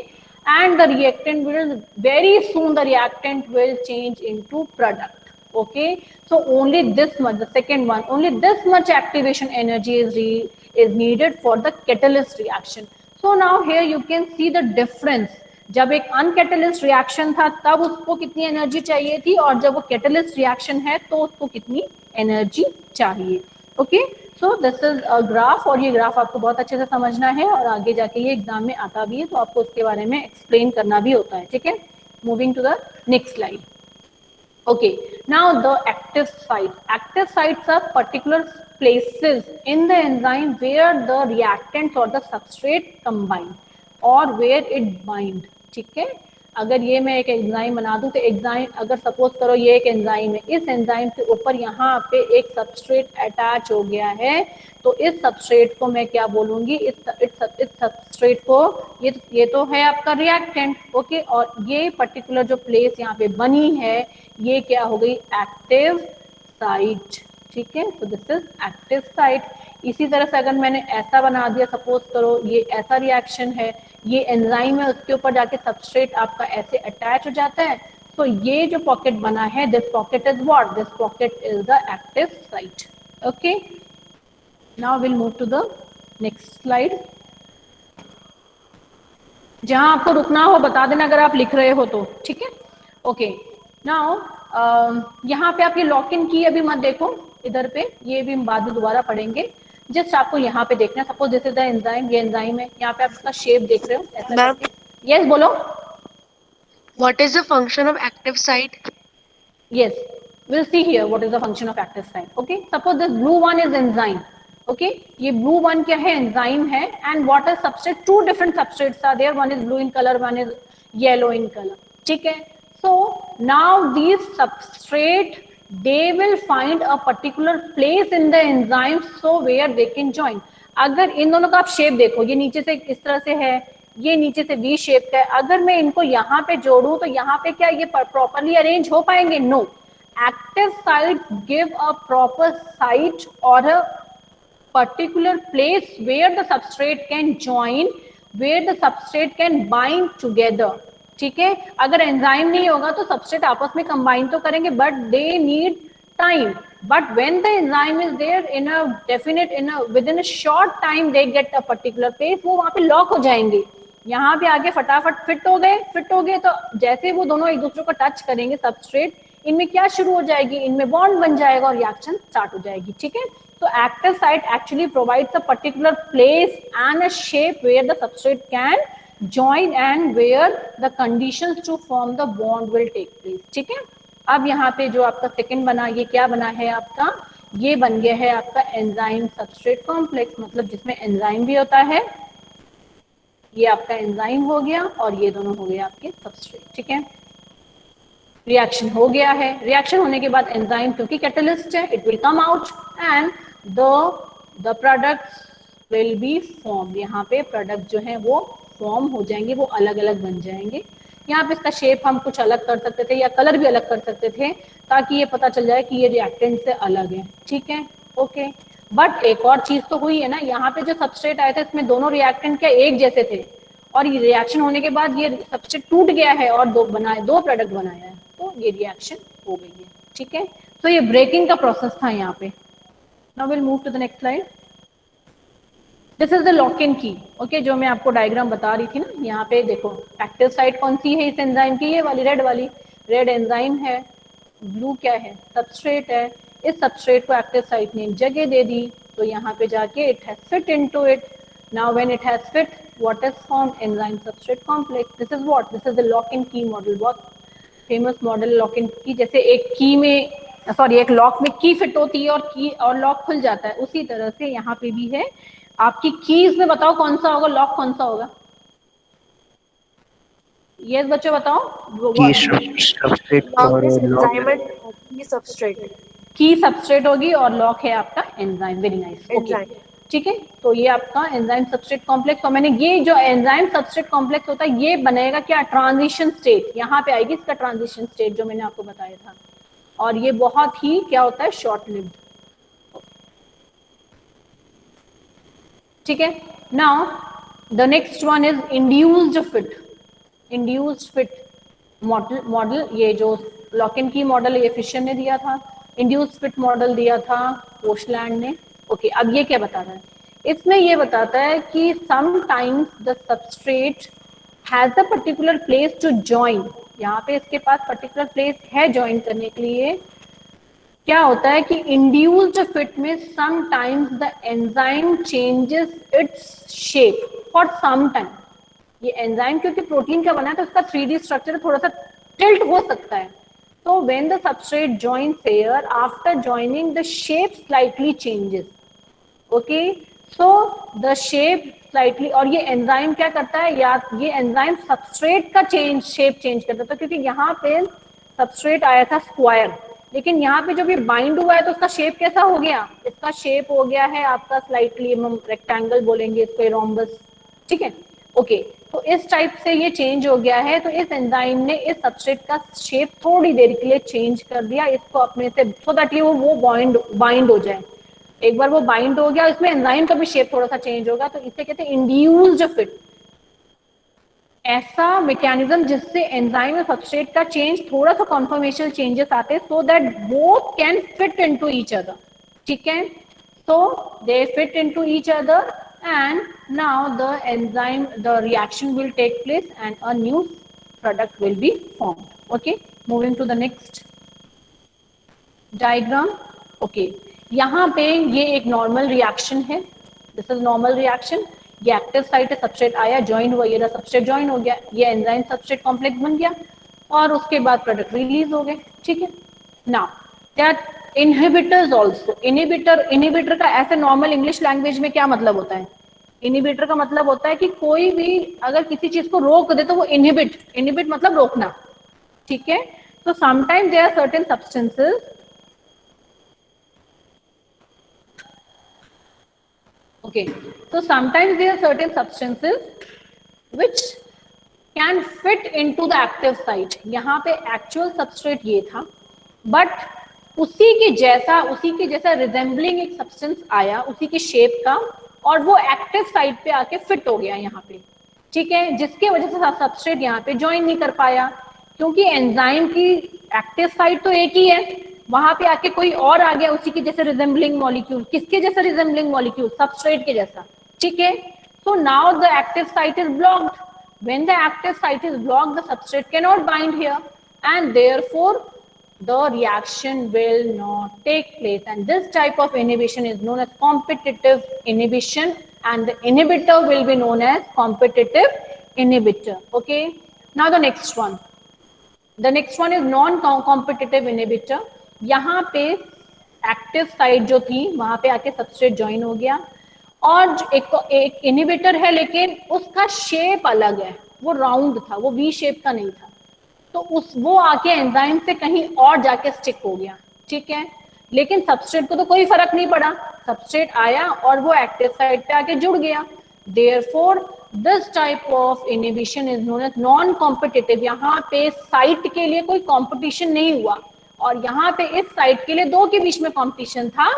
and the reactant will very soon the reactant will change into product. Okay, so only this much, the second one, only this much activation energy is needed for the catalyst reaction. So now here you can see the difference. जब एक अनकैटलिस्ट रिएक्शन था तब उसको कितनी एनर्जी चाहिए थी, और जब वो कैटलिस्ट रिएक्शन है तो उसको कितनी एनर्जी चाहिए. Okay, so this is a graph, और ये ग्राफ आपको बहुत अच्छे से समझना है और आगे जाके ये एग्जाम में आता भी है, तो आपको उसके बारे में एक्सप्लेन करना भी होता है, ठीक है। Moving to the next slide. Okay, now the active site. Active sites are particular places in the enzyme where the reactants or the substrate combine or where it bind. ठीक है, अगर ये मैं एक एंजाइम बना दूं तो एंजाइम, अगर सपोज करो ये एक एंजाइम है, इस एंजाइम के ऊपर यहाँ पे एक सबस्ट्रेट अटैच हो गया है, तो इस सबस्ट्रेट को मैं क्या बोलूंगी, इस सबस्ट्रेट को, ये तो है आपका रिएक्टेंट, ओके, और ये पर्टिकुलर जो प्लेस यहाँ पे बनी है ये क्या हो गई, एक्टिव साइट, ठीक है। तो दिस इज एक्टिव साइट। इसी तरह से अगर मैंने ऐसा बना दिया, सपोज करो ये ऐसा रिएक्शन है, ये एंजाइम है, उसके ऊपर जाके सबस्ट्रेट आपका ऐसे अटैच हो जाता है, तो ये जो पॉकेट बना है, this pocket is what, this pocket is the active site, okay. Now will move to the next slide. जहां आपको रुकना हो बता देना अगर आप लिख रहे हो तो, ठीक है, ओके। नाउ यहाँ पे आप ये लॉक इन की अभी मत देखो इधर पे, ये भी हम बाद में दोबारा पढ़ेंगे, जस्ट आपको यहाँ पे देखना है। Suppose this is the enzyme, ये एंजाइम है, यहाँ पे आप इसका शेप देख रहे हो ऐसा मैम, यस बोलो। what is the function of active site? Yes, we'll see here what is the function of active site. Okay, suppose this blue one is enzyme. Okay, ये blue one क्या है, enzyme है, and what is substrate? Two different substrates are there. One is blue in color, one is yellow in color. ठीक है. So now these substrate, they will find a particular place in the enzyme, so where they can join. अगर इन दोनों का आप शेप देखो, ये नीचे से इस तरह से है, ये नीचे से वी शेप का है, अगर मैं इनको यहाँ पे जोड़ूं तो यहाँ पे क्या ये प्रॉपरली अरेंज हो पाएंगे? No. Active site give a proper site और a particular place where the substrate can join, where the substrate can bind together, ठीक है। अगर एंजाइम नहीं होगा तो सबस्ट्रेट आपस में कंबाइन तो करेंगे, but they need time, but when the enzyme is there in a definite, within a short time they get a particular place, वो वहाँ पे लॉक हो जाएंगे, यहाँ पे आगे फटाफट फिट हो गए, तो जैसे वो दोनों एक दूसरे को टच करेंगे सबस्ट्रेट, इनमें क्या शुरू हो जाएगी, इनमें बॉन्ड बन जाएगा और रिएक्शन स्टार्ट हो जाएगी, ठीक है। तो active site actually provides a particular place and a shape where the substrate can join and where the conditions to form the bond will take place, ठीक है। अब यहाँ पे जो आपका सेकंड बना, ये क्या बना है आपका, ये बन गया है आपका एंजाइम सबस्ट्रेट कॉम्प्लेक्स, मतलब जिसमें एंजाइम भी होता है, ये आपका एंजाइम हो गया और ये दोनों हो गए आपके सबस्ट्रेट, ठीक है। रिएक्शन हो गया है, रिएक्शन होने के बाद एंजाइम क्योंकि कैटलिस्ट है, it will come out and the products will be form, यहाँ पे प्रोडक्ट जो है वो फॉर्म हो जाएंगे, वो अलग अलग बन जाएंगे। यहाँ पे इसका शेप हम कुछ अलग कर सकते थे या कलर भी अलग कर सकते थे, ताकि ये पता चल जाए कि ये रिएक्टेंट से अलग है, ठीक है, ओके। बट एक और चीज तो हुई है ना, यहाँ पे जो सबस्ट्रेट आए थे इसमें दोनों रिएक्टेंट क्या एक जैसे थे, और ये रिएक्शन होने के बाद ये सबस्ट्रेट टूट गया है और दो प्रोडक्ट बनाया है, तो ये रिएक्शन हो गई है, ठीक है। तो ये ब्रेकिंग का प्रोसेस था यहाँ पे। Now will move to the next slide. This is the lock in key, okay, जो मैं आपको डायग्राम बता रही थी ना, यहाँ पे देखो एक्टिव साइट कौन सी है इस एंजाइम की, ये वाली रेड एंजाइम है, ब्लू क्या है, सबस्ट्रेट है, इस सबस्ट्रेट को एक्टिव साइट ने जगह दे दी, तो यहाँ पे जाके it has fit into it. Now when it has fit, what is form, enzyme substrate complex. This is what, this is the lock in की मॉडल, बहुत फेमस मॉडल लॉक इन की, जैसे एक की में, सॉरी एक लॉक में की फिट होती है और की और लॉक खुल जाता है, उसी तरह से यहाँ पे भी है। आपकी कीज में बताओ कौन सा होगा, लॉक कौन सा होगा, यस बच्चों बताओ। की सबस्ट्रेट होगी और लॉक है आपका एंजाइम, वेरी नाइस, ओके, ठीक है। तो ये आपका एंजाइम सबस्ट्रेट कॉम्प्लेक्स, और मैंने ये जो एंजाइम सबस्ट्रेट कॉम्प्लेक्स होता है ये बनेगा क्या, ट्रांजिशन स्टेट, यहाँ पे आएगी इसका ट्रांजिशन स्टेट जो मैंने आपको बताया था, और ये बहुत ही क्या होता है, शॉर्ट लिव्ड, ठीक है। Now the next one is induced fit model, ये जो लॉक इन की मॉडल ये फिशन ने दिया था, इंड्यूस्ड फिट मॉडल दिया था पोशलैंड ने, ओके। अब ये क्या बताता है, इसमें ये बताता है कि sometimes the substrate has a particular place to join, यहाँ पे इसके पास पर्टिकुलर प्लेस है ज्वाइन करने के लिए, क्या होता है कि इंड्यूस्ड फिट में sometimes the enzyme changes its shape for some time. ये एंजाइम क्योंकि प्रोटीन का बना है तो उसका 3D स्ट्रक्चर थोड़ा सा टिल्ट हो सकता है। तो when the substrate join pair after joining the shape slightly changes. Okay, so the shape slightly, और ये एंजाइम क्या करता है, या ये एंजाइम सबस्ट्रेट का शेप चेंज करता था, क्योंकि यहाँ पे सबस्ट्रेट आया था स्क्वायर, लेकिन यहाँ पे जब ये बाइंड हुआ है तो उसका शेप कैसा हो गया, इसका शेप हो गया है आपका स्लाइटली, हम रेक्टेंगल बोलेंगे इसको, रोम्बस, ठीक है। ओके, तो इस टाइप से ये चेंज हो गया है, तो इस एंजाइम ने इस सबस्ट्रेट का शेप थोड़ी देर के लिए चेंज कर दिया इसको अपने से, सो दैट ये वो बाइंड हो जाए। एक बार वो बाइंड हो गया, इसमें एंजाइम का भी शेप थोड़ा सा चेंज होगा, तो इसे कहते हैं इंड्यूस्ड फिट। ऐसा मैकेनिज्म जिससे एंजाइम और सबस्ट्रेट का चेंज, थोड़ा सा कॉन्फॉर्मेशनल चेंजेस आते हैं, so that both can fit into each other, ठीक है। So they fit into each other and now the enzyme, the reaction will take place and a new product will be formed. Okay, moving to the next diagram. Okay, यहाँ पे ये एक नॉर्मल रिएक्शन है, दिस इज नॉर्मल रिएक्शन। ये एक्टिव साइट है, सबस्ट्रेट आया, ज्वाइन हुआ, ये सबस्ट्रेट ज्वाइन हो गया, ये एंजाइम सबस्ट्रेट कॉम्प्लेक्स बन गया, और उसके बाद प्रोडक्ट रिलीज हो गए, ठीक है। Now that inhibitors also, inhibitor का ऐसे नॉर्मल इंग्लिश लैंग्वेज में क्या मतलब होता है, इनहिबिटर का मतलब होता है कि कोई भी अगर किसी चीज को रोक दे तो वो इनहिबिट मतलब रोकना, ठीक है। तो sometimes there are certain substances, okay, so sometimes there are certain substances which can fit into the active site। यहाँ पे एक्चुअल सबस्ट्रेट ये था, बट उसी के जैसा रिजेंबलिंग एक सब्सटेंस आया उसी की शेप का, और वो एक्टिव साइट पे आके फिट हो गया यहाँ पे, ठीक है, जिसके वजह से सबस्ट्रेट यहाँ पे ज्वाइन नहीं कर पाया, क्योंकि एंजाइम की एक्टिव साइट तो एक ही है, वहां पे आके कोई और आ गया उसी के जैसे रिजेंबलिंग मॉलिक्यूल। किसके जैसा रिजेंबलिंग मॉलिक्यूल, सबस्ट्रेट के जैसा, ठीक है। So now the active site is blocked, when the active site is blocked the substrate can not bind here and therefore the reaction will not take place, and this type of inhibition is known as competitive inhibition, and the inhibitor will be known as competitive inhibitor. Okay, now the next one is non competitive inhibitor। यहाँ पे एक्टिव साइट जो थी वहां पे आके सबस्ट्रेट ज्वाइन हो गया, और एक इनहिबिटर है लेकिन उसका शेप अलग है, वो राउंड था, वो वी शेप का नहीं था, तो वो आके एंजाइम से कहीं और जाके स्टिक हो गया, ठीक है। लेकिन सबस्ट्रेट को तो कोई फर्क नहीं पड़ा, सबस्ट्रेट आया और वो एक्टिव साइट पे आके जुड़ गया। Therefore this type of inhibition is known as non competitive. यहाँ पे साइट के लिए कोई कॉम्पिटिशन नहीं हुआ, और यहाँ पे इस साइट के लिए दो के बीच में कॉम्पिटिशन था,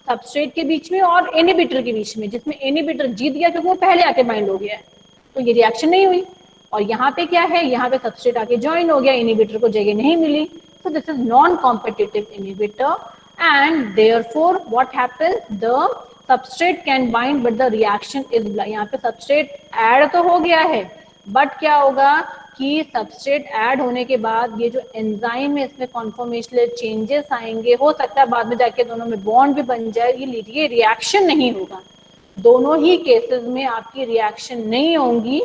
सबस्ट्रेट के बीच में और इनहिबिटर के बीच में, जिसमें इनहिबिटर जीत गया क्योंकि वो पहले आके बाइंड हो गया है, तो ये रिएक्शन नहीं हुई। और यहाँ पे क्या है, यहाँ पे सबस्ट्रेट आके ज्वाइन हो गया, इनहिबिटर को जगह नहीं मिली, so this is non competitive inhibitor, and therefore what happens, the substrate can bind but the reaction is block. यहाँ पे सबस्ट्रेट ऐड तो हो गया है, बट क्या होगा कि सबस्ट्रेट ऐड होने के बाद ये जो एंजाइम है इसमें कॉन्फॉर्मेशनल चेंजेस आएंगे, हो सकता है बाद में जाके दोनों में बॉन्ड भी बन जाए, ये रिएक्शन नहीं होगा। दोनों ही केसेस में आपकी रिएक्शन नहीं होंगी,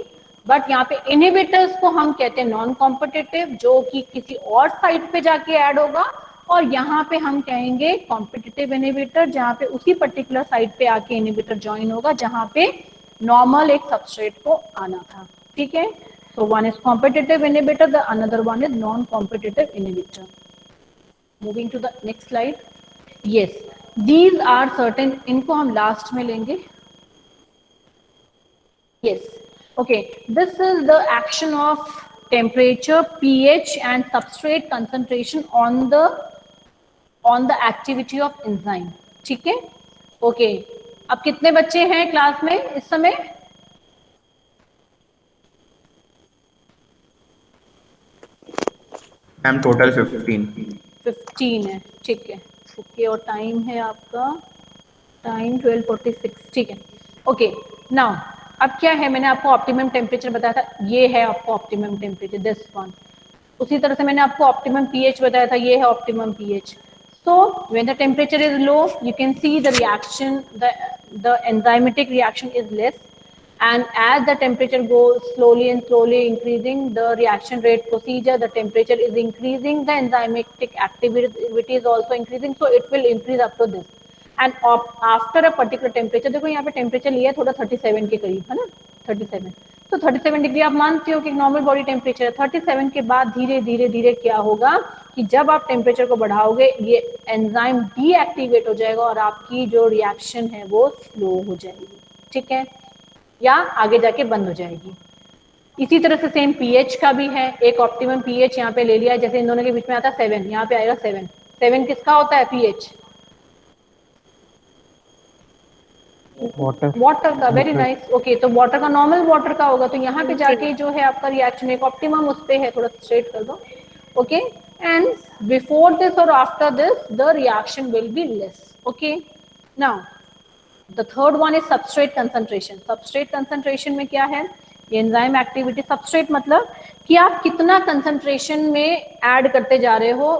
बट यहाँ पे इनहिबिटर्स को हम कहते हैं नॉन कॉम्पिटिटिव, जो कि किसी और साइट पे जाके ऐड होगा, और यहाँ पे हम कहेंगे कॉम्पिटिटिव इनहिबिटर, जहाँ पे उसी पर्टिकुलर साइट पे आके इनहिबिटर ज्वाइन होगा जहाँ पे नॉर्मल एक सबस्ट्रेट को आना था, ठीक है। So one is competitive inhibitor, the another one is non competitive inhibitor. Moving to the next slide. Yes, these are certain, इनको हम लास्ट में लेंगे। Yes, okay, this is the action of temperature, pH and substrate concentration on the activity of enzyme, ठीक है। ओके, अब कितने बच्चे हैं क्लास में इस समय? मैम टोटल 15 है, ठीक है। ओके, और टाइम है आपका, टाइम 12:46, ठीक है। ओके, नाउ अब क्या है, मैंने आपको ऑप्टिमम टेम्परेचर बताया था, ये है आपको ऑप्टिमम टेम्परेचर, दिस वन। उसी तरह से मैंने आपको ऑप्टिमम पीएच बताया था, ये है optimum pH. So when the temperature is low, you can see the reaction, the enzymatic reaction is less, and as the temperature goes slowly and slowly increasing, the reaction rate procedure, the temperature is increasing, the enzymatic activity is also increasing, so it will increase up to this. And after a particular temperature, देखो यहाँ पे टेम्परेचर लिया है थोड़ा 37 के करीब, है ना, 37, तो 37 डिग्री आप मानते हो कि नॉर्मल बॉडी टेम्परेचर है। 37 के बाद धीरे धीरे धीरे क्या होगा कि जब आप टेम्परेचर को बढ़ाओगे, ये एंजाइम डीएक्टिवेट हो जाएगा और आपकी जो रिएक्शन है वो स्लो हो जाएगी, ठीक है, या आगे जाके बंद हो जाएगी। इसी तरह से सेम पीएच का भी है, एक ऑप्टिमम पीएच यहाँ पे ले लिया है, जैसे इन दोनों के बीच में आता है 7, यहाँ पे आएगा 7। 7 किसका होता है पीएच? वाटर का, वेरी नाइस, ओके, तो वाटर का नॉर्मल वाटर का होगा, तो यहाँ पे जाके जो है आपका रिएक्शन एक ऑप्टिमम उस पे है, थोड़ा स्ट्रेट कर दो, ओके, एंड बिफोर दिस और after this the reaction will be less, okay. Now the third one is substrate concentration. Substrate concentration में क्या है? Enzyme activity. सबस्ट्रेट मतलब कि आप कितना कंसंट्रेशन में ऐड करते जा रहे हो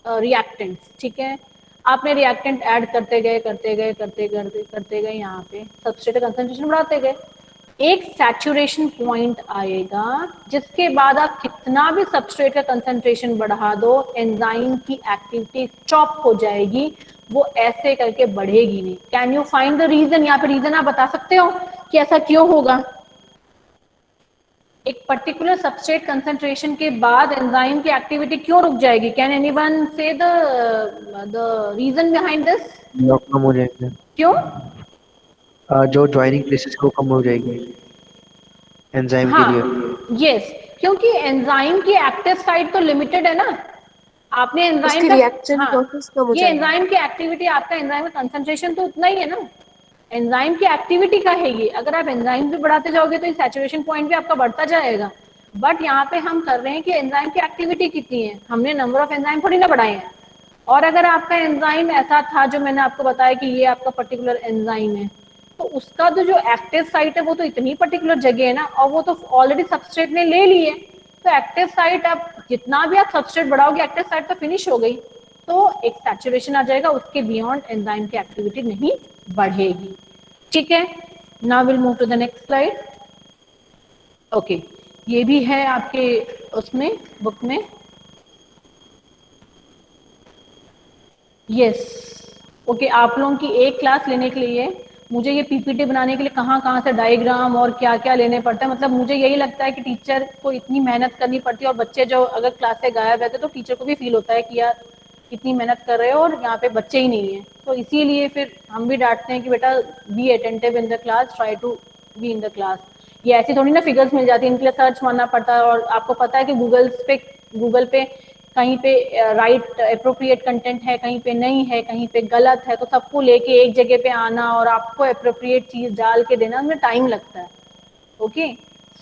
रिएक्टेंट्स, ठीक है, आपने रिएक्टेंट ऐड करते गए यहाँ पे सबस्ट्रेट कंसंट्रेशन बढ़ाते गए, एक सैचुरेशन पॉइंट आएगा जिसके बाद आप कितना भी सबस्ट्रेट का कंसंट्रेशन बढ़ा दो, एंजाइम की एक्टिविटी स्टॉप हो जाएगी, वो ऐसे करके बढ़ेगी नहीं। Can you find the reason? यहाँ पे रीजन आप बता सकते हो कि ऐसा क्यों होगा? एक पर्टिकुलर सबस्ट्रेट कंसंट्रेशन के बाद एंजाइम की एक्टिविटी क्यों रुक जाएगी? कैन एनीवन से द रीजन बिहाइंड दिस? कम हो जाएंगे। क्यों? जो ज्वाइनिंग प्लेसेस को कम हो जाएगी एंजाइम के लिए। यस, क्योंकि एंजाइम की एक्टिव साइट तो लिमिटेड है ना, आपने एंजाइम का रिएक्शन प्रोसेस कम हो ये जाएगा। एंजाइम की एक्टिविटी, आपका एंजाइम का कंसंट्रेशन तो उतना ही है ना, एंजाइम की एक्टिविटी का है ये। अगर आप एंजाइम भी बढ़ाते जाओगे तो सैचुरेशन पॉइंट भी आपका बढ़ता जाएगा, बट यहाँ पे हम कर रहे हैं कि एंजाइम की एक्टिविटी कितनी है, हमने नंबर ऑफ एंजाइम थोड़ी ना बढ़ाए हैं। और अगर आपका एंजाइम ऐसा था जो मैंने आपको बताया कि ये आपका पर्टिकुलर एंजाइम है, तो उसका तो जो एक्टिव साइट है वो तो इतनी पर्टिकुलर जगह है ना, और वो तो ऑलरेडी सबस्ट्रेट ने ले ली है, तो एक्टिव साइट आप जितना भी आप सबस्ट्रेट बढ़ाओगे एक्टिव साइट तो फिनिश हो गई, तो एक सैचुरेशन आ जाएगा, उसके बियॉन्ड एंजाइम की एक्टिविटी नहीं बढ़ेगी, ठीक है। Now will move to the next slide. Okay, ये भी है आपके उसमें बुक में, यस, ओके, आप लोगों की एक क्लास लेने के लिए मुझे ये पीपीटी बनाने के लिए कहाँ से डायग्राम और क्या क्या लेने पड़ता है, मतलब मुझे यही लगता है कि टीचर को इतनी मेहनत करनी पड़ती है, और बच्चे जो अगर क्लास से गायब रहते तो टीचर को भी फील होता है कि यार इतनी मेहनत कर रहे हो और यहाँ पे बच्चे ही नहीं है, तो इसीलिए फिर हम भी डांटते हैं कि बेटा be attentive in the class, try to be in the class. ये ऐसी थोड़ी ना फिगर्स मिल जाती है, इनके लिए सर्च मारना पड़ता है, और आपको पता है कि गूगल पे कहीं पे राइट अप्रोप्रिएट कंटेंट है, कहीं पे नहीं है, कहीं पे गलत है, तो सबको लेके एक जगह पे आना और आपको अप्रोप्रिएट चीज डाल के देना उसमें टाइम लगता है, okay.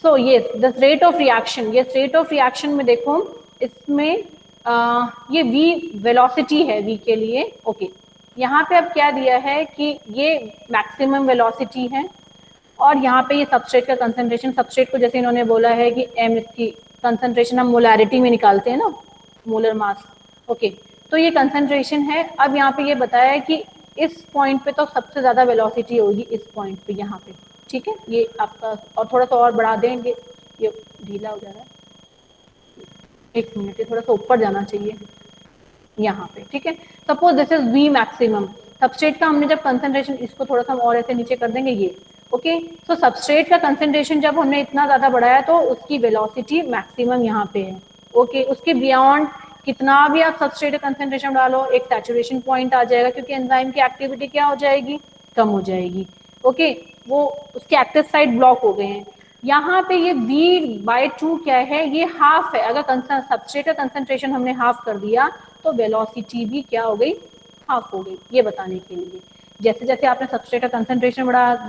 So yes, the rate of reaction, ये रेट ऑफ रिएक्शन में देखो इसमें ये v वेलोसिटी है v के लिए, ओके। यहाँ पे अब क्या दिया है कि ये मैक्सिमम वेलोसिटी है, और यहाँ पे ये सबस्ट्रेट का कंसंट्रेशन, सबस्ट्रेट को जैसे इन्होंने बोला है कि m इसकी कंसंट्रेशन हम मोलैरिटी में निकालते हैं ना, मोलर मास, ओके, तो ये कंसंट्रेशन है। अब यहाँ पे ये बताया है कि इस पॉइंट पे तो सबसे ज्यादा वेलोसिटी होगी, इस पॉइंट पे यहाँ पे, ठीक है, ये आपका, और थोड़ा सा और बढ़ा देंगे, ये ढीला हो जा रहा है, एक मिनट, ये थोड़ा सा ऊपर जाना चाहिए यहाँ पे, ठीक है। Suppose this is v maximum, substrate का हमने जब कंसंट्रेशन, इसको थोड़ा सा और ऐसे नीचे कर देंगे ये, ओके। सो सबस्ट्रेट का कंसंट्रेशन जब हमने इतना ज्यादा बढ़ाया तो उसकी वेलोसिटी मैक्सिमम यहाँ पे है, ओके। उसके बियॉन्ड कितना भी आप सबस्ट्रेट का कंसंट्रेशन डालो, एक सैचुरेशन पॉइंट आ जाएगा, क्योंकि एंजाइम की एक्टिविटी क्या हो जाएगी, कम हो जाएगी, ओके, वो उसके एक्टिव साइट ब्लॉक हो गए हैं। यहाँ पे ये v/2 क्या है, ये हाफ है, अगर सबस्ट्रेट का कंसंट्रेशन हमने हाफ कर दिया तो वेलोसिटी भी क्या हो गई, हाफ हो गई। ये बताने के लिए जैसे जैसे आपने सबस्ट्रेट का कंसंट्रेशन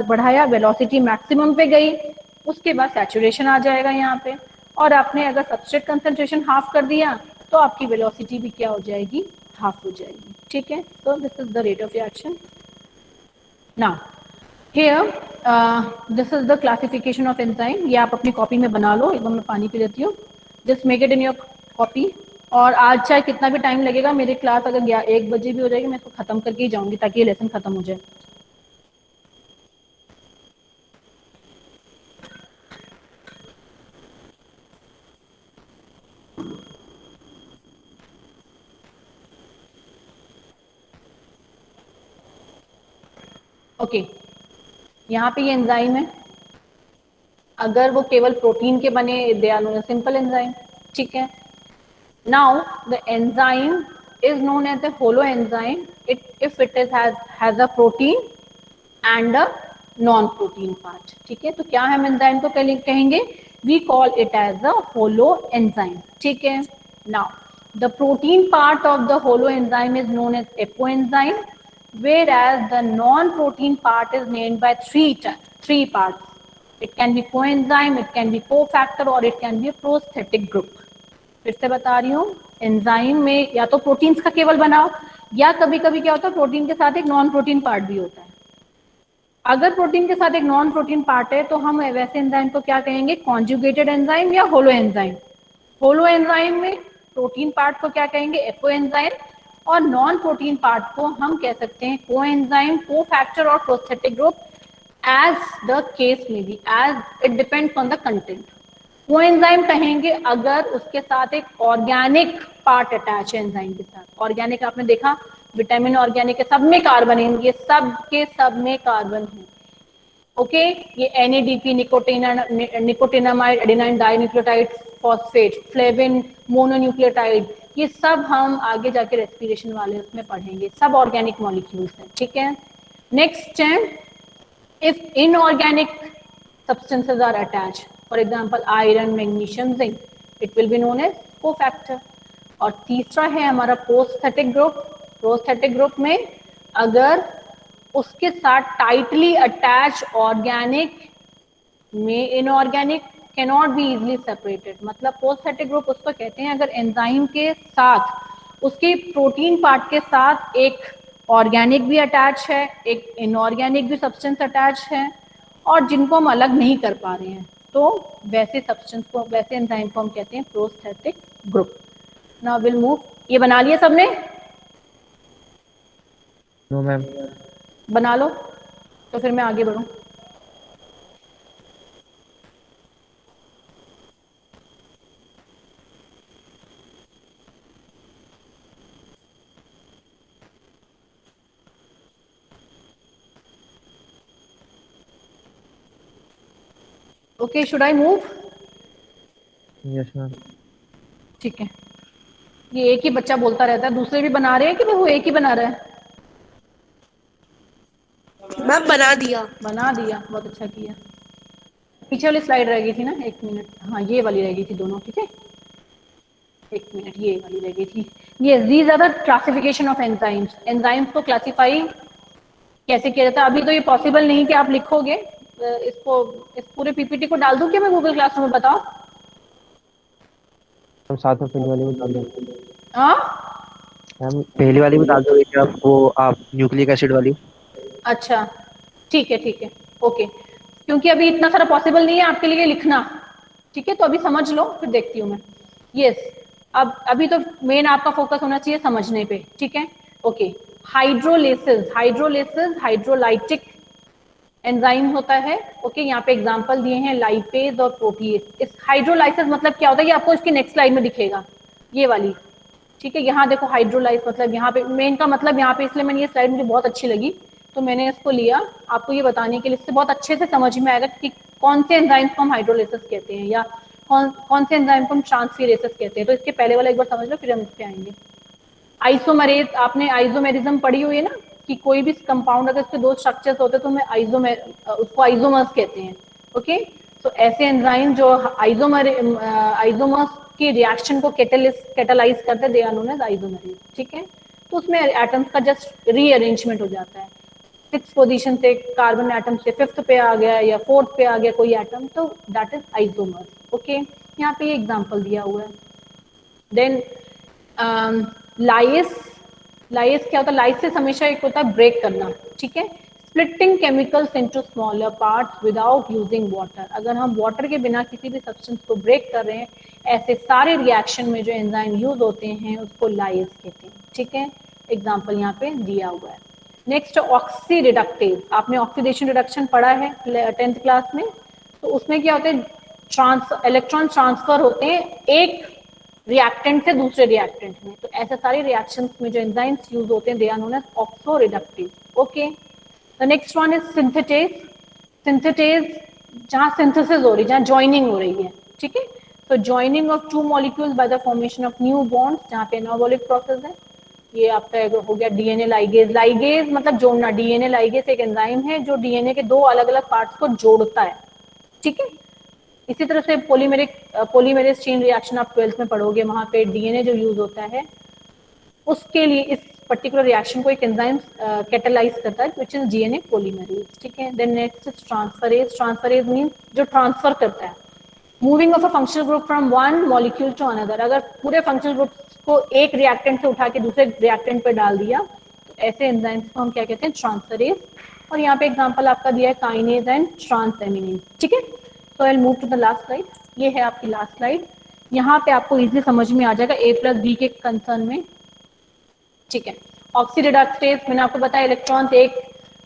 बढ़ाया, वेलोसिटी मैक्सिमम पे गई, उसके बाद सैचुरेशन आ जाएगा यहाँ पे, और आपने अगर सबस्ट्रेट कंसंट्रेशन हाफ कर दिया तो आपकी वेलोसिटी भी क्या हो जाएगी, हाफ हो जाएगी, ठीक है। तो this is the rate of reaction. Now here this is the classification of enzyme, ये आप अपनी कॉपी में बना लो, एक बार मैं पानी पी लेती हूँ, just make it in your copy, और आज चाहे कितना भी टाइम लगेगा, मेरी क्लास अगर 1 बजे भी हो जाएगी, मैं इसको खत्म करके ही जाऊंगी ताकि ये लेसन खत्म हो जाए। ओके, यहाँ पे ये एंजाइम है, अगर वो केवल प्रोटीन के बने, they are known simple enzyme, ठीक है। Now the enzyme is known as a holoenzyme if it has a protein and a non-protein part, ठीक है। तो क्या हम एंजाइम को कहेंगे, we call it as a holoenzyme, ठीक है। Now the protein part of the holoenzyme is known as apoenzyme, whereas the non-protein part is named by three parts. It can be coenzyme, it can be cofactor, or it can be a prosthetic group. फिर से बता रही हूँ, एंजाइम में या तो प्रोटीन्स का केवल बनाओ, या कभी कभी क्या होता है प्रोटीन के साथ एक नॉन प्रोटीन पार्ट भी होता है। अगर प्रोटीन के साथ एक नॉन प्रोटीन पार्ट है तो हम वैसे एंजाइम को क्या कहेंगे, कॉन्जुगेटेड एंजाइम या होलो एंजाइम। होलो एंजाइम में प्रोटीन पार्ट को क्या कहेंगे, एपो एंजाइम, और नॉन प्रोटीन पार्ट को हम कह सकते हैं को एंजाइम, को फैक्टर और prosthetic group, as the case may be, as it depends on the content. Coenzyme कहेंगे अगर उसके साथ एक ऑर्गेनिक पार्ट अटैच है एंजाइम के साथ। ऑर्गेनिक आपने देखा, विटामिन ऑर्गेनिक है, सब में कार्बन है, ये सब के सब में कार्बन है, ओके। ये NADP, nicotinamide, adenine dinucleotide phosphate, flavin, mononucleotide, ये सब हम आगे जाके रेस्पिरेशन वाले उसमें पढ़ेंगे, सब ऑर्गेनिक मॉलिक्यूल्स हैं, ठीक है। नेक्स्ट है, if inorganic substances are attached, for example iron, magnesium, zinc, it will be known as cofactor। और तीसरा है हमारा प्रोस्थेटिक ग्रुप। प्रोस्थेटिक ग्रुप में अगर उसके साथ टाइटली अटैच ऑर्गेनिक में inorganic cannot be easily separated, मतलब प्रोस्थेटिक ग्रुप उसको कहते हैं अगर एंजाइम के साथ उसके प्रोटीन पार्ट के साथ एक ऑर्गेनिक भी अटैच है, एक इनऑर्गेनिक भी सब्सटेंस अटैच है, और जिनको हम अलग नहीं कर पा रहे हैं, तो वैसे सब्सटेंस को, वैसे एंजाइम को हम कहते हैं prosthetic group. Now will move, ये बना लिया सबने? No ma'am. बना लो, तो फिर मैं आगे बढ़ूं। Okay, should I move? Yes ma'am. ठीक है, ये एक ही बच्चा बोलता रहता है, दूसरे भी बना रहे हैं कि वो एक ही बना रहा है? मैम बना दिया। बना दिया, बहुत अच्छा किया। पीछे वाली स्लाइड रह गई थी ना, 1 मिनट, हाँ ये वाली रह गई थी दोनों, ठीक है। 1 मिनट, ये वाली रह गई थी। ये these are the classification of enzymes. Enzymes को क्लासिफाई कैसे किया जाता है, अभी तो ये पॉसिबल नहीं कि आप लिखोगे इसको, इस पूरे पीपीटी को डाल दूं क्या मैं गूगल क्लासरूम में, बताओ? हम साथ में पहली वाली भी डाल दो। हाँ, हम पहली वाली भी डाल दोगे क्या, वो आप न्यूक्लिक एसिड वाली? अच्छा ठीक है, ओके। क्योंकि अभी इतना सारा पॉसिबल नहीं है आपके लिए लिखना, ठीक है, तो अभी समझ लो फिर देखती हूँ मैं। यस, अब अभी तो मेन आपका फोकस होना चाहिए समझने पे, ठीक है, ओके। हाइड्रोलेसिस, हाइड्रोलाइटिक एंजाइम होता है, ओके। यहाँ पे एग्जांपल दिए हैं लाइपेज और प्रोटीएज। इस हाइड्रोलाइसिस मतलब क्या होता है, ये आपको इसकी नेक्स्ट स्लाइड में दिखेगा, ये वाली, ठीक है। यहाँ देखो हाइड्रोलाइज मतलब यहाँ पे मेन का मतलब यहाँ पे, इसलिए मैंने ये स्लाइड मुझे बहुत अच्छी लगी तो मैंने इसको लिया आपको ये बताने के लिए, इससे बहुत अच्छे से समझ में आएगा कि कौन से एंजाइम्स को हम हाइड्रोलाइसिस कहते हैं या कौन से एंजाइम को हम ट्रांसफेरेसिस कहते हैं। तो इसके पहले वाला एक बार समझ लो, फिर हम इस पे आएंगे। आइसोमरेज, आपने आइसोमेरिज्म पढ़ी हुई है ना, कि कोई भी कंपाउंड अगर उसके 2 स्ट्रक्चर्स होते हैं तो हमें उसको आइसोमर्स कहते हैं, ओके। तो ऐसे एंजाइम जो आइसोमर्स की रिएक्शन को कैटालाइज करते हैं, they are known as isomerase, ठीक है। तो उसमें एटम्स का जस्ट रीअरेंजमेंट हो जाता है, 6th पोजीशन से कार्बन एटम से 5th पे आ गया या 4th पे आ गया कोई एटम, तो दैट इज आइसोमर, ओके। यहाँ पे ये एग्जांपल दिया हुआ है। देन लाइस क्या होता है, लाइसिस हमेशा एक होता है ब्रेक करना, ठीक है। splitting chemicals into smaller parts without using water. अगर हम water के बिना किसी भी substance को break कर रहे हैं, ऐसे सारे reaction में जो enzyme use होते हैं उसको lyase कहते हैं. ठीक है, एग्जाम्पल यहाँ पे दिया हुआ है. नेक्स्ट ऑक्सीरिडक्टेज. आपने ऑक्सीडेशन रिडक्शन पढ़ा है 10th क्लास में. तो उसमें क्या होते हैं, इलेक्ट्रॉन ट्रांसफर होते हैं एक रिएक्टेंट से दूसरे रिएक्टेंट में. तो ऐसे सारे रिएक्शंस में जो एंजाइम्स यूज होते हैं they are known as oxidoreductase. Okay, the next one is synthetase. Synthetase जहाँ सिंथेसिस हो रही है, जहाँ ज्वाइनिंग हो रही है. ठीक है, तो joining of two molecules by the formation of new bonds, जहाँ पे एनाबॉलिक प्रोसेस है. ये आपका हो गया डीएनए लाइगेज. लाइगेज मतलब जोड़ना. डीएनए लाइगेज एक एंजाइम है जो डीएनए के दो अलग अलग पार्ट्स को जोड़ता है. ठीक है, इसी तरह से पॉलीमेरेज चेन रिएक्शन आप 12th में पढ़ोगे, वहां पे डीएनए जो यूज होता है उसके लिए इस पर्टिकुलर रिएक्शन को एक एंजाइम कैटालाइज करता है व्हिच इज डीएनए पॉलीमेरेज. ठीक है, then next is transferase. Transferase means जो ट्रांसफर करता है. Moving of a functional group from one molecule to another. अगर पूरे फंक्शनल ग्रुप को एक रिएक्टेंट से उठा के दूसरे रिएक्टेंट पे डाल दिया तो ऐसे एंजाइम्स को हम क्या कहते हैं, ट्रांसफरेज. और यहाँ पे एग्जांपल आपका दिया है काइनेज एंड ट्रांसएमिनेज. ठीक है, so I will move to the last slide. ये है आपकी लास्ट स्लाइड. यहाँ पे आपको इजीली समझ में आ जाएगा ए प्लस बी के कंसर्न में. ठीक है, ऑक्सीरिडक्टेज मैंने आपको बताया इलेक्ट्रॉन एक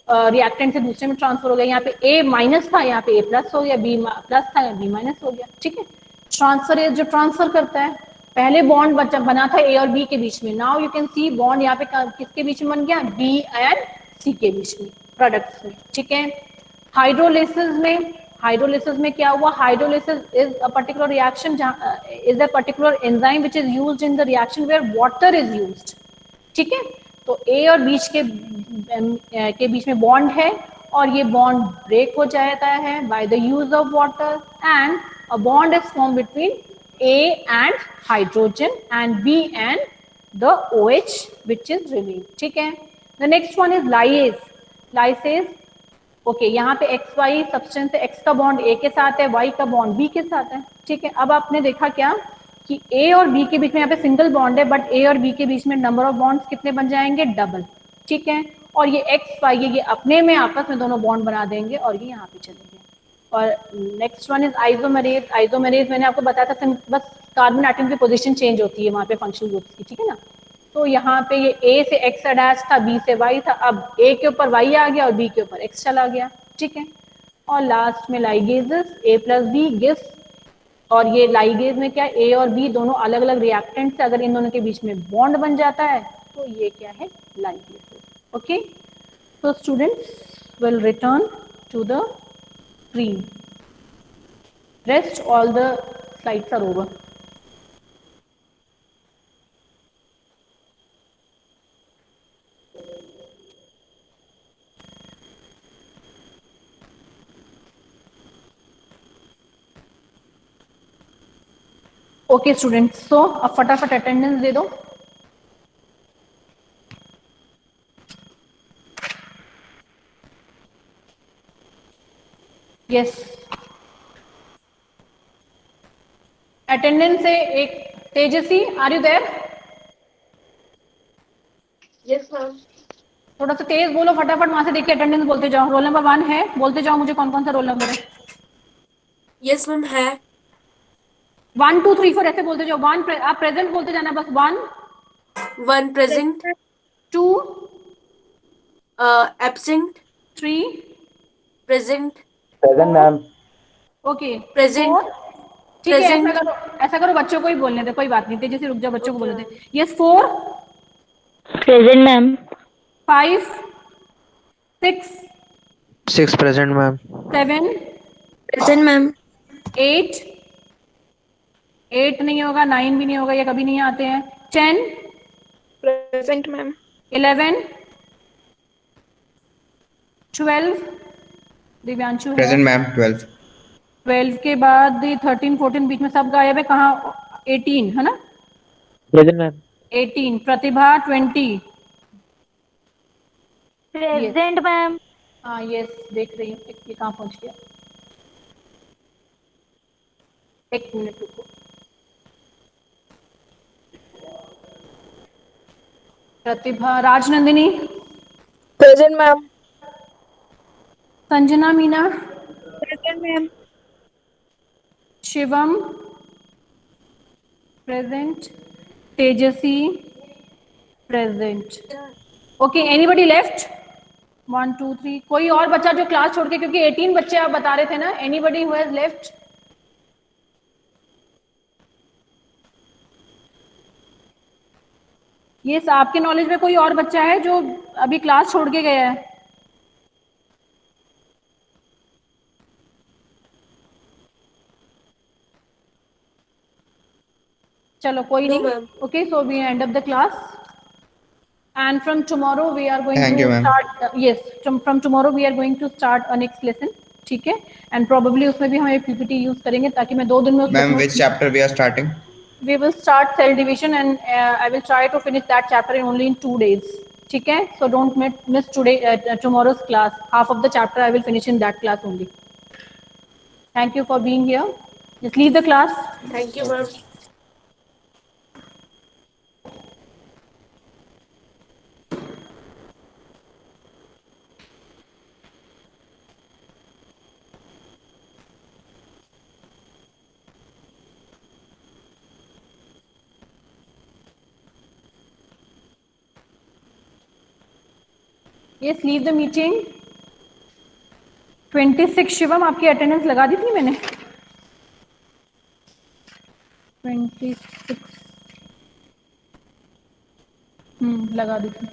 रिएक्टेंट से दूसरे में ट्रांसफर हो गया. यहाँ पे ए माइनस था, यहाँ पे ए प्लस हो गया. बी प्लस था, यहाँ बी माइनस हो गया. ठीक है, ट्रांसफरेज जो ट्रांसफर करता है, पहले बॉन्ड बना था ए और बी के बीच में. Now you can see bond यहाँ पे किसके बीच में बन गया, बी एंड सी के बीच में, प्रोडक्ट्स में. ठीक है, हाइड्रोलिसिस में क्या हुआ, hydrolysis is a particular reaction, is a particular enzyme which is used in the reaction where water is used. ठीक है, तो ए और बीच में बॉन्ड है और ये बॉन्ड ब्रेक हो जाता है by the use of water and a bond is form between A and hydrogen and B and the OH which is remain. ठीक है, the next one is lyase. Lyase, okay, यहाँ पे XY सब्सटेंस है, X का बॉन्ड A के साथ है, Y का बॉन्ड B के साथ है. ठीक है, अब आपने देखा क्या कि A और B के बीच में यहाँ पे सिंगल बॉन्ड है, बट A और B के बीच में नंबर ऑफ बॉन्ड्स कितने बन जाएंगे, डबल. ठीक है, और ये XY ये अपने में आपस में दोनों बॉन्ड बना देंगे और ये यहाँ पे चलेंगे. और next one is isomerase. Isomerase मैंने आपको बताया था, बस कार्बन एटम की पोजीशन चेंज होती है वहां पे फंक्शनल ग्रुप्स की. ठीक है ना, तो यहाँ पे ये ए से एक्स अटैच था, बी से वाई था, अब ए के ऊपर वाई आ गया और बी के ऊपर एक्स चला गया. ठीक है, और लास्ट में लाइगेजेस, ए प्लस बी गिव्स. और ये लाइगेज में क्या, ए और बी दोनों अलग अलग रिएक्टेंट्स है, अगर इन दोनों के बीच में बॉन्ड बन जाता है तो ये क्या है, ligase. Okay, so students will return to the screen. Rest all the slides are over. Okay students, so अब फटाफट अटेंडेंस दे दो. Yes. अटेंडेंस से एक Tejaswi, are you there? Yes, ma'am. थोड़ा सा तेज बोलो, फटाफट वहां से देख के अटेंडेंस बोलते जाओ. रोल नंबर 1 है, बोलते जाओ मुझे कौन कौन सा रोल नंबर है. Yes, ma'am. है. 1 2 3 4 ऐसे बोलते जाओ. 1 आप प्रेजेंट बोलते जाना बस. 1 1 present. 2 Absent. 3 Present. Present ma'am. Okay Present. ठीक है. Present. ऐसा करो बच्चों को ही बोलने दे, कोई बात नहीं. तेजी से रुक जाओ, बच्चों को बोलने दे. Yes 4 present ma'am. 5 6 6 present ma'am. 7 Present, ma'am. 8 8 नहीं होगा, 9 भी नहीं होगा, ये कभी नहीं आते हैं. 10 Present, ma'am. 11 12 दिव्यांशु है. Present ma'am 12. 12 के बाद 13 14 बीच में सब गायब है. कहाँ, 18 है ना. Present ma'am. 18 प्रतिभा 20 प्रेजेंट मैम. हाँ यस देख रही हूँ. ये कहाँ पहुंच गया, एक मिनट रुको. Pratibha, Rajnandini present ma'am. Sanjana Meena, Present, ma'am. Shivam present, Tejasi present. Okay, anybody left? 1 2 3, कोई और बच्चा जो क्लास छोड़ के, क्योंकि 18 बच्चे आप बता रहे थे ना, एनीबडी हु हैज लेफ्ट? ये आपके नॉलेज में कोई और बच्चा है जो अभी क्लास छोड़ के गया है? चलो कोई No, नहीं। ma'am. Okay, so we end up the class, and from tomorrow we are going Thank to you, ma'am. start yes, from tomorrow we are going to start a next lesson, ठीक है? And probably उसमें भी हम एक PPT यूज करेंगे ताकि मैं 2 दिन में Ma'am, which chapter we are starting? we will start cell division, and I will try to finish that chapter in only in 2 days, ठीक है? So don't miss today tomorrow's class. Half of the chapter I will finish in that class only. Thank you for being here. Just leave the class. Thank you, ma'am. Yes, leave the meeting. 26 Shivam, आपकी अटेंडेंस लगा दी थी मैंने? 26 लगा दी थी।